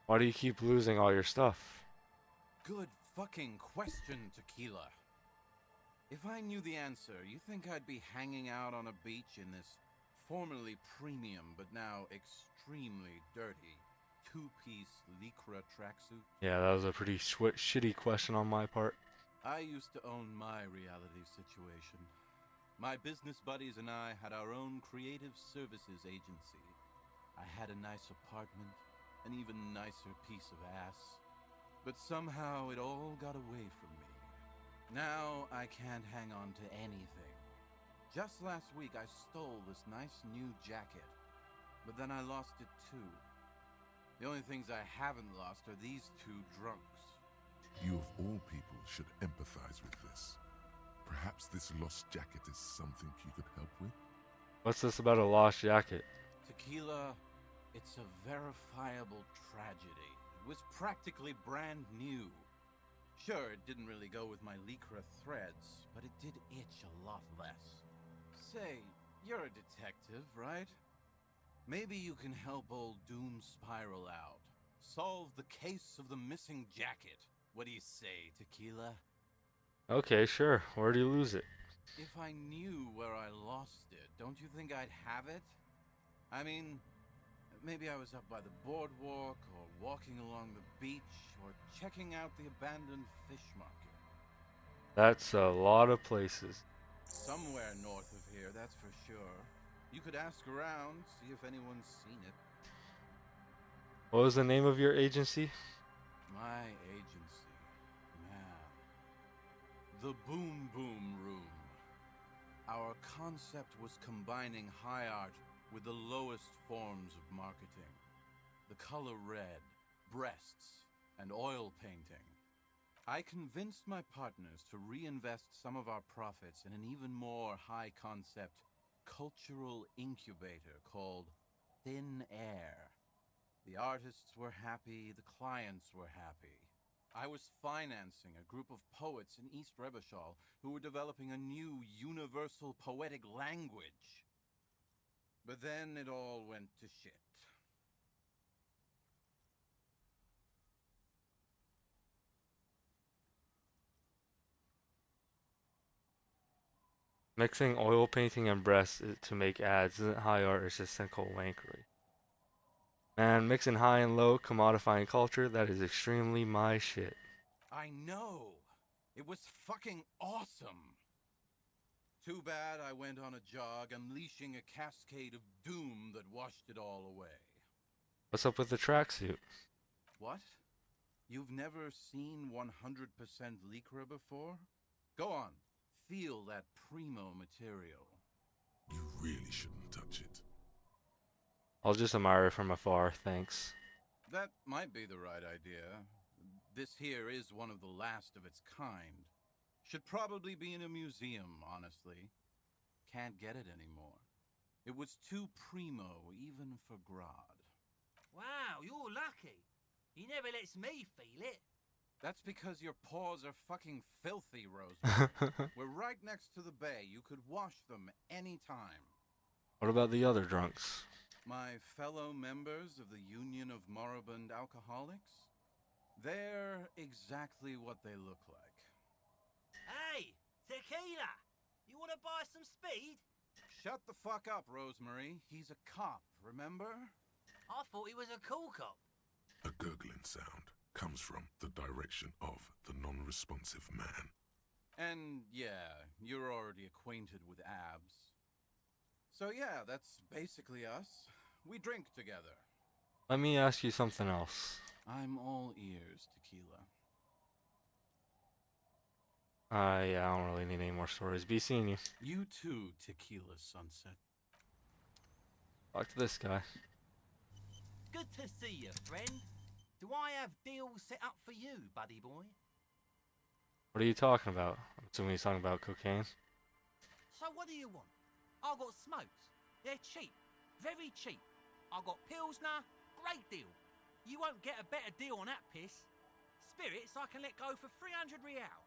Why do you keep losing all your stuff? Good fucking question, Tequila. If I knew the answer, you think I'd be hanging out on a beach in this formerly premium but now extremely dirty two-piece Lycra tracksuit? Yeah, that was a pretty shitty question on my part. I used to own my reality situation. My business buddies and I had our own creative services agency. I had a nice apartment, an even nicer piece of ass. But somehow it all got away from me. Now I can't hang on to anything. Just last week I stole this nice new jacket, but then I lost it too. The only things I haven't lost are these two drunks. You of all people should empathize with this. Perhaps this lost jacket is something you could help with? What's this about a lost jacket? Tequila, it's a verifiable tragedy. It was practically brand new. Sure, it didn't really go with my Lycra threads, but it did itch a lot less. Say, you're a detective, right? Maybe you can help old Doom Spiral out. Solve the case of the missing jacket. What do you say, Tequila? Okay, sure. Where do you lose it? If I knew where I lost it, don't you think I'd have it? I mean, maybe I was up by the boardwalk, or walking along the beach, or checking out the abandoned fish market. That's a lot of places. Somewhere north of here, that's for sure. You could ask around, see if anyone's seen it. What was the name of your agency? My agency, man. The Boom Boom Room. Our concept was combining high art with the lowest forms of marketing. The color red, breasts, and oil painting. I convinced my partners to reinvest some of our profits in an even more high-concept cultural incubator called Thin Air. The artists were happy, the clients were happy. I was financing a group of poets in East Revachol who were developing a new universal poetic language. But then it all went to shit. Mixing oil painting and breasts to make ads isn't high art, it's just simple wankery. Man, mixing high and low, commodifying culture, that is extremely my shit. I know. It was fucking awesome. Too bad I went on a jog, unleashing a cascade of doom that washed it all away. What's up with the tracksuit? What? You've never seen 100% Lycra before? Go on, feel that primo material. You really shouldn't touch it. I'll just admire it from afar, thanks. That might be the right idea. This here is one of the last of its kind. Should probably be in a museum, honestly. Can't get it anymore. It was too primo, even for Grodd. Wow, you're lucky. He never lets me feel it. That's because your paws are fucking filthy, Rosemary. We're right next to the bay. You could wash them any time. What about the other drunks? My fellow members of the Union of Moribund Alcoholics? They're exactly what they look like. Hey, tequila! You want to buy some speed? Shut the fuck up, Rosemary. He's a cop, remember? I thought he was a cool cop. A gurgling sound comes from the direction of the non-responsive man. And yeah, you're already acquainted with abs. So yeah, that's basically us. We drink together. Let me ask you something else. I'm all ears, Tequila. Yeah, I don't really need any more stories. Be seeing you. You too, Tequila Sunset. Talk to this guy. Good to see you, friend. Do I have deals set up for you, buddy boy? What are you talking about? I'm assuming he's talking about cocaine. So what do you want? I've got smokes. They're cheap. Very cheap. I've got Pilsner. Great deal. You won't get a better deal on that piss. Spirits I can let go for 300 real.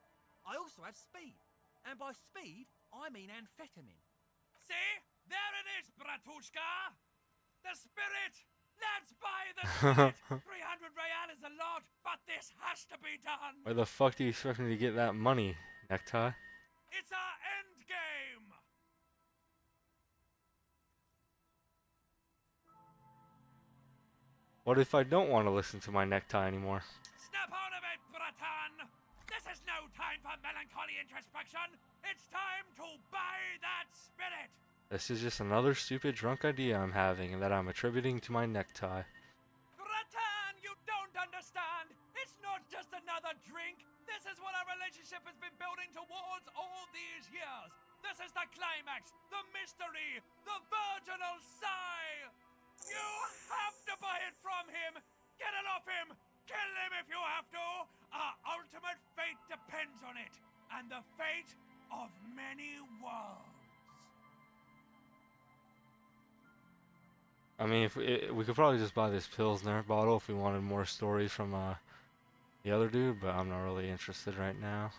I also have speed. And by speed, I mean amphetamine. See? There it is, Bratushka! The spirit! Let's buy the spirit! 300 real is a lot, but this has to be done! Where the fuck do you expect me to get that money, Necktie? It's our end game! What if I don't want to listen to my necktie anymore? Snap out of it, Bratan! This is no time for melancholy introspection! It's time to buy that spirit! This is just another stupid drunk idea I'm having and that I'm attributing to my necktie. Bratan, you don't understand! It's not just another drink! This is what our relationship has been building towards all these years! This is the climax, the mystery, the virginal sigh! You have to buy it from him! Get it off him! Kill him if you have to! Our ultimate fate depends on it! And the fate of many worlds! I mean, if we could probably just buy this Pilsner bottle if we wanted more stories from the other dude, but I'm not really interested right now.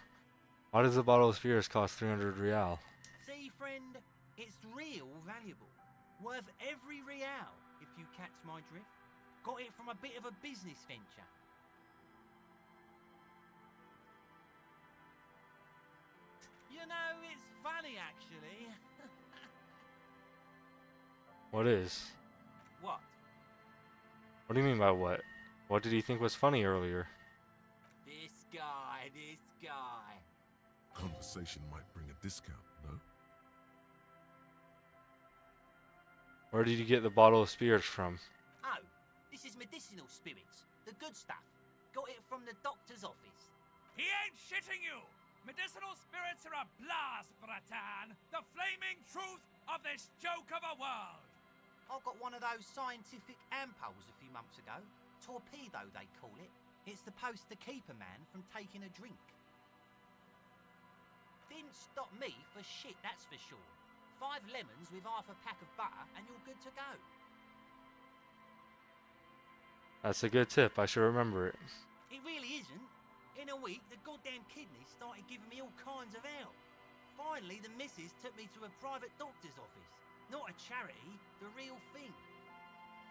Why does a bottle of spirits cost 300 real? See, friend, it's real valuable. Worth every real, if you catch my drift. Got it from a bit of a business venture. You know, it's funny, actually. What is? What? What do you mean by what? What did he think was funny earlier? This guy. Conversation might bring a discount, no? Where did you get the bottle of spirits from? Oh, this is medicinal spirits. The good stuff. Got it from the doctor's office. He ain't shitting you! Medicinal spirits are a blast, Bratan! The flaming truth of this joke of a world! I got one of those scientific ampoules a few months ago. Torpedo, they call it. It's supposed to keep a man from taking a drink. Didn't stop me for shit, that's for sure. 5 lemons with half a pack of butter and you're good to go. That's a good tip. I should remember it. It really isn't. In a week, the goddamn kidneys started giving me all kinds of help. Finally, the missus took me to a private doctor's office. Not a charity, the real thing.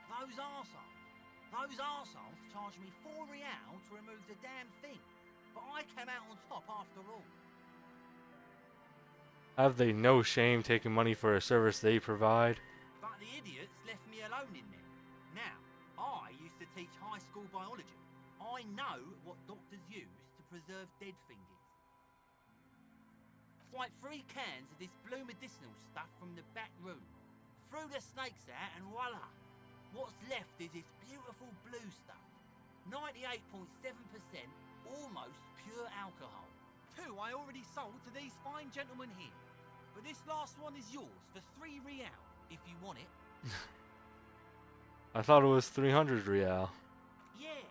Those arseholes charged me 4 real to remove the damn thing. But I came out on top after all. Have they no shame taking money for a service they provide? But the idiots left me alone in there. Now, I used to teach high school biology. I know what doctors use to preserve dead fingers. Swipe 3 cans of this blue medicinal stuff from the back room. Threw the snakes out and voila! What's left is this beautiful blue stuff. 98.7% almost pure alcohol. 2 I already sold to these fine gentlemen here. But this last one is yours for 3 real, if you want it. I thought it was 300 real. Yeah,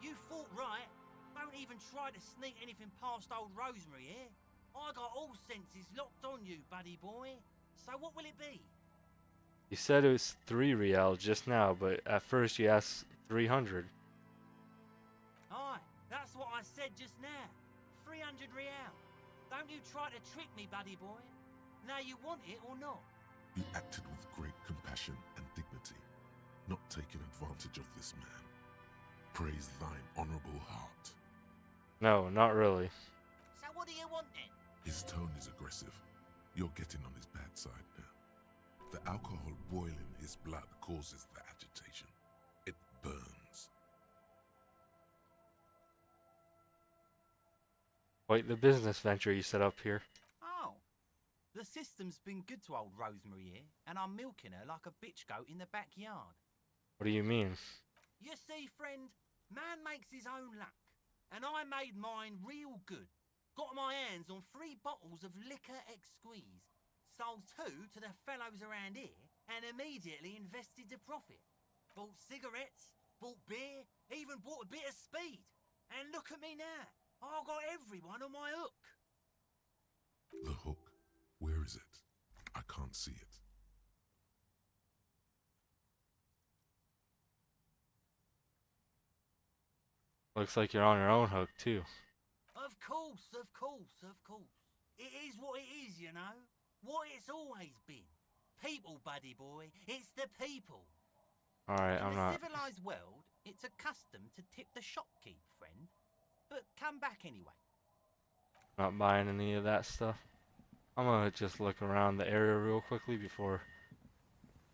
you thought right. Don't even try to sneak anything past old Rosemary here. I got all senses locked on you, buddy boy. So what will it be? You said it was 3 real just now, but at first you asked 300. Aye, that's what I said just now. 300 real. Don't you try to trick me, buddy boy. Now you want it or not? He acted with great compassion and dignity, not taking advantage of this man. Praise thine honourable heart. No, not really. So what do you want then? His tone is aggressive. You're getting on his bad side now. The alcohol boiling his blood causes the agitation. It burns. Quite the business venture you set up here. Oh, the system's been good to old Rosemary here, and I'm milking her like a bitch goat in the backyard. What do you mean? You see, friend, man makes his own luck, and I made mine real good. Got my hands on 3 bottles of liquor exquise, sold 2 to the fellows around here, and immediately invested the profit. Bought cigarettes, bought beer, even bought a bit of speed. And look at me now, I've got everyone on my hook. The hook? Where is it? I can't see it. Looks like you're on your own hook, too. Of course, of course, of course. It is what it is, you know. What it's always been. People, buddy boy. It's the people. Alright, I'm In not. the civilized world, it's a custom to tip the shopkeep, friend. But come back anyway. Not buying any of that stuff. I'm gonna just look around the area real quickly before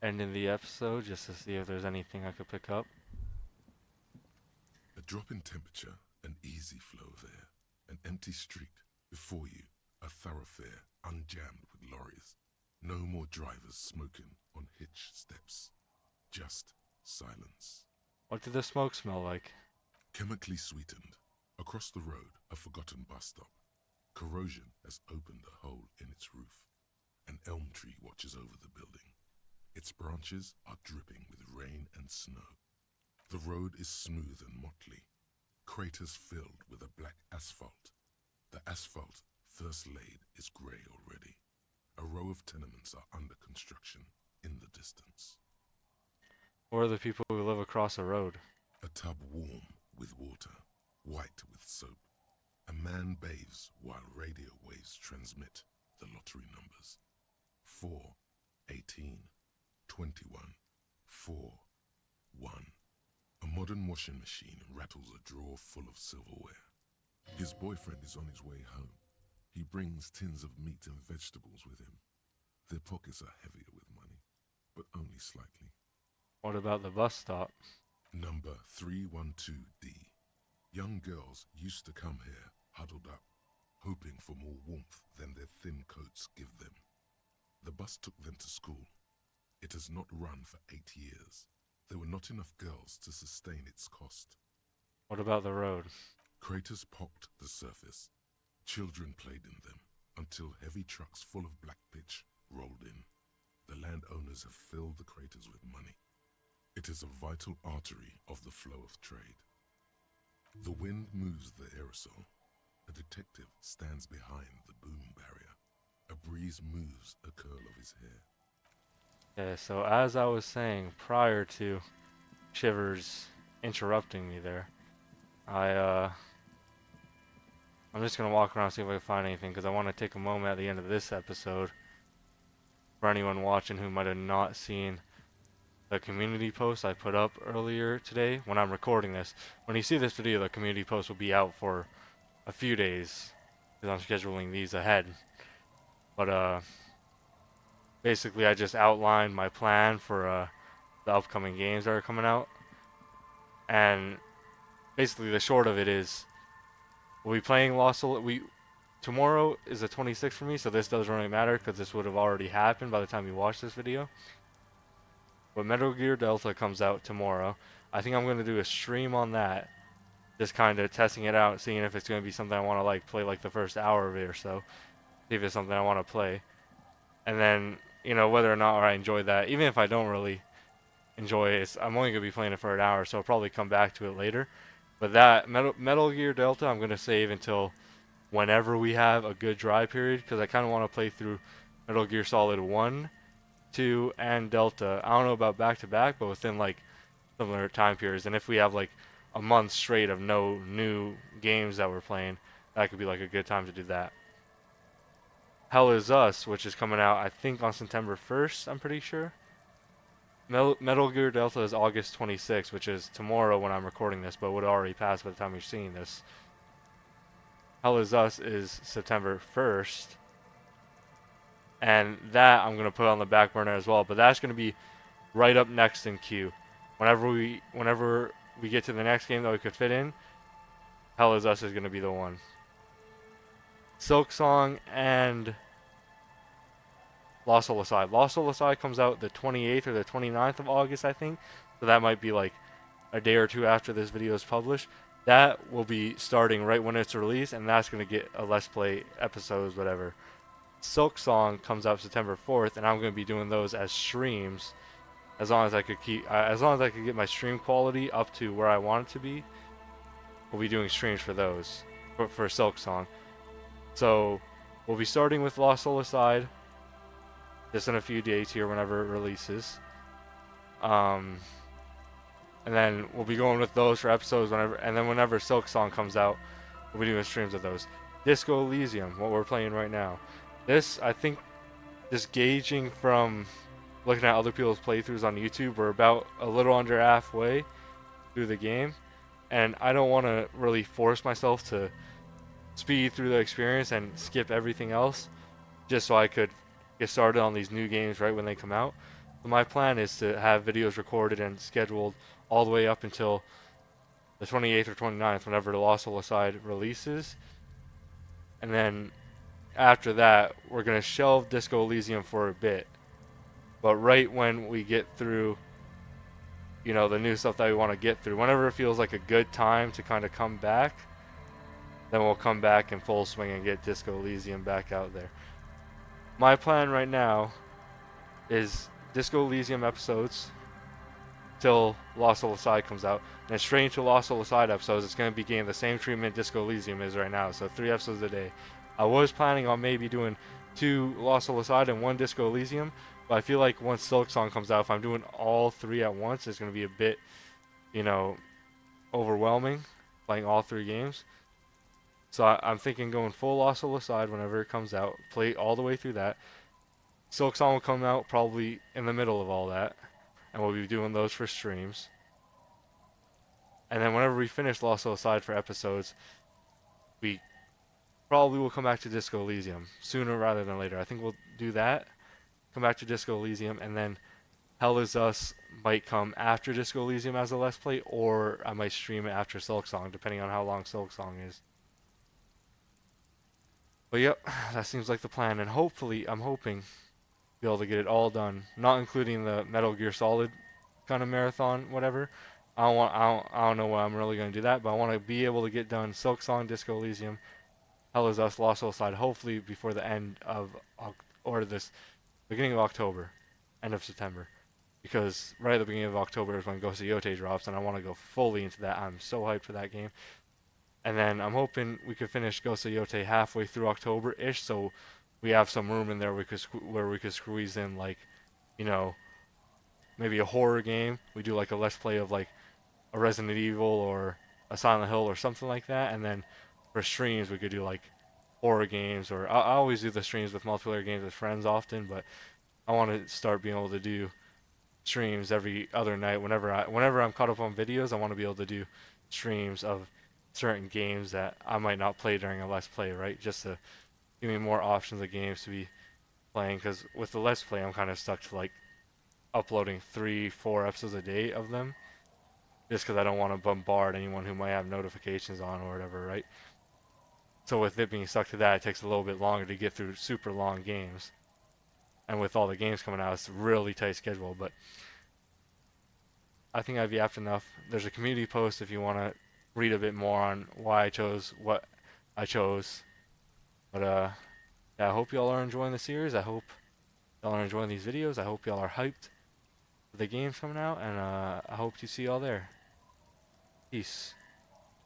ending the episode, just to see if there's anything I could pick up. A drop in temperature, an easy flow of air, an empty street. Before you, a thoroughfare unjammed with lorries. No more drivers smoking on hitch steps. Just silence. What did the smoke smell like? Chemically sweetened. Across the road, a forgotten bus stop. Corrosion has opened a hole in its roof. An elm tree watches over the building. Its branches are dripping with rain and snow. The road is smooth and motley. Craters filled with a black asphalt. The asphalt, first laid, is grey already. A row of tenements are under construction in the distance. Or the people who live across the road? A tub warm with water, white with soap. A man bathes while radio waves transmit the lottery numbers. 4, 18, 21, 4, 1. A modern washing machine rattles a drawer full of silverware. His boyfriend is on his way home. He brings tins of meat and vegetables with him. Their pockets are heavier with money, but only slightly. What about the bus stop? Number 312D. Young girls used to come here, huddled up, hoping for more warmth than their thin coats give them. The bus took them to school. It has not run for 8 years. There were not enough girls to sustain its cost. What about the road? Craters pocked the surface. Children played in them until heavy trucks full of black pitch rolled in. The landowners have filled the craters with money. It is a vital artery of the flow of trade. The wind moves the aerosol. A detective stands behind the boom barrier. A breeze moves a curl of his hair. Yeah, so as I was saying prior to Shivers interrupting me there, I'm just gonna walk around and see if I can find anything because I want to take a moment at the end of this episode for anyone watching who might have not seen the community post I put up earlier today when I'm recording this. When you see this video, the community post will be out for a few days because I'm scheduling these ahead. But basically I just outlined my plan for the upcoming games that are coming out. And basically the short of it is we'll be playing tomorrow is the 26th for me, so this doesn't really matter because this would have already happened by the time you watch this video. But Metal Gear Delta comes out tomorrow. I think I'm going to do a stream on that, just kind of testing it out, seeing if it's going to be something I want to play the first hour of it or so, see if it's something I want to play. And then, whether or not I enjoy that, even if I don't really enjoy it, I'm only going to be playing it for an hour, so I'll probably come back to it later. But that Metal Gear Delta I'm going to save until whenever we have a good dry period, because I kind of want to play through Metal Gear Solid 1, 2, and Delta. I don't know about back-to-back, but within similar time periods. And if we have a month straight of no new games that we're playing, that could be a good time to do that. Hell Is Us, which is coming out I think on September 1st, I'm pretty sure. Metal Gear Delta is August 26th, which is tomorrow when I'm recording this, but would already pass by the time you're seeing this. Hell Is Us is September 1st. And that I'm going to put on the back burner as well, but that's going to be right up next in queue. Whenever we get to the next game that we could fit in, Hell Is Us is going to be the one. Silk Song and Lost Soul Aside. Lost Soul Aside comes out the 28th or the 29th of August, I think. So that might be a day or two after this video is published. That will be starting right when it's released, and that's going to get a Let's Play episodes, whatever. Silk Song comes out September 4th, and I'm going to be doing those as streams, as long as I could get my stream quality up to where I want it to be. We'll be doing streams for those, for Silk Song. So we'll be starting with Lost Soul Aside, just in a few days here whenever it releases. And then we'll be going with those for episodes whenever Silk Song comes out, we'll be doing streams of those. Disco Elysium, what we're playing right now. This, I think, just gauging from looking at other people's playthroughs on YouTube, we're about a little under halfway through the game, and I don't want to really force myself to speed through the experience and skip everything else, just so I could get started on these new games right when they come out. So my plan is to have videos recorded and scheduled all the way up until the 28th or 29th, whenever the Lost Soul Aside releases. And then after that, we're going to shelve Disco Elysium for a bit. But right when we get through, the new stuff that we want to get through, whenever it feels like a good time to kind of come back, then we'll come back in full swing and get Disco Elysium back out there. My plan right now is Disco Elysium episodes till Lost Soul Aside comes out. And then straight into Lost Soul Aside episodes, it's going to be getting the same treatment Disco Elysium is right now. So 3 episodes a day. I was planning on maybe doing 2 Lost Soul Aside and 1 Disco Elysium. But I feel like once Silk Song comes out, if I'm doing all 3 at once, it's going to be a bit, overwhelming, playing all 3 games. So I'm thinking going full Lost Soul Aside whenever it comes out, play all the way through that. Silk Song will come out probably in the middle of all that, and we'll be doing those for streams. And then whenever we finish Lost Soul Aside for episodes, we probably will come back to Disco Elysium sooner rather than later. I think we'll do that, come back to Disco Elysium, and then Hell Is Us might come after Disco Elysium as a Let's Play, or I might stream it after Silk Song, depending on how long Silk Song is. But yep, that seems like the plan, and hopefully, I'm hoping be able to get it all done, not including the Metal Gear Solid kind of marathon, whatever. I don't know when I'm really going to do that, but I want to be able to get done Silk Song, Disco Elysium, Hell is Us Lost Soul Side hopefully before the end of or this beginning of October, end of September. Because right at the beginning of October is when Ghost of Yote drops, and I want to go fully into that. I'm so hyped for that game. And then I'm hoping we could finish Ghost of Yote halfway through October-ish, so we have some room in there where we could squeeze in like, you know, maybe a horror game. We do like a let's play of like a Resident Evil or a Silent Hill or something like that, and then for streams we could do like horror games, or I always do the streams with multiplayer games with friends often, but I want to start being able to do streams every other night whenever I'm caught up on videos. I want to be able to do streams of certain games that I might not play during a let's play, right? Just to give me more options of games to be playing, because with the let's play I'm kind of stuck to like uploading 3-4 episodes a day of them, just because I don't want to bombard anyone who might have notifications on or whatever, right? So with it being stuck to that, it takes a little bit longer to get through super long games. And with all the games coming out, it's a really tight schedule. But I think I've yapped enough. There's a community post if you want to read a bit more on why I chose what I chose. But yeah, I hope y'all are enjoying the series. I hope y'all are enjoying these videos. I hope y'all are hyped for the games coming out, and I hope to see y'all there. Peace.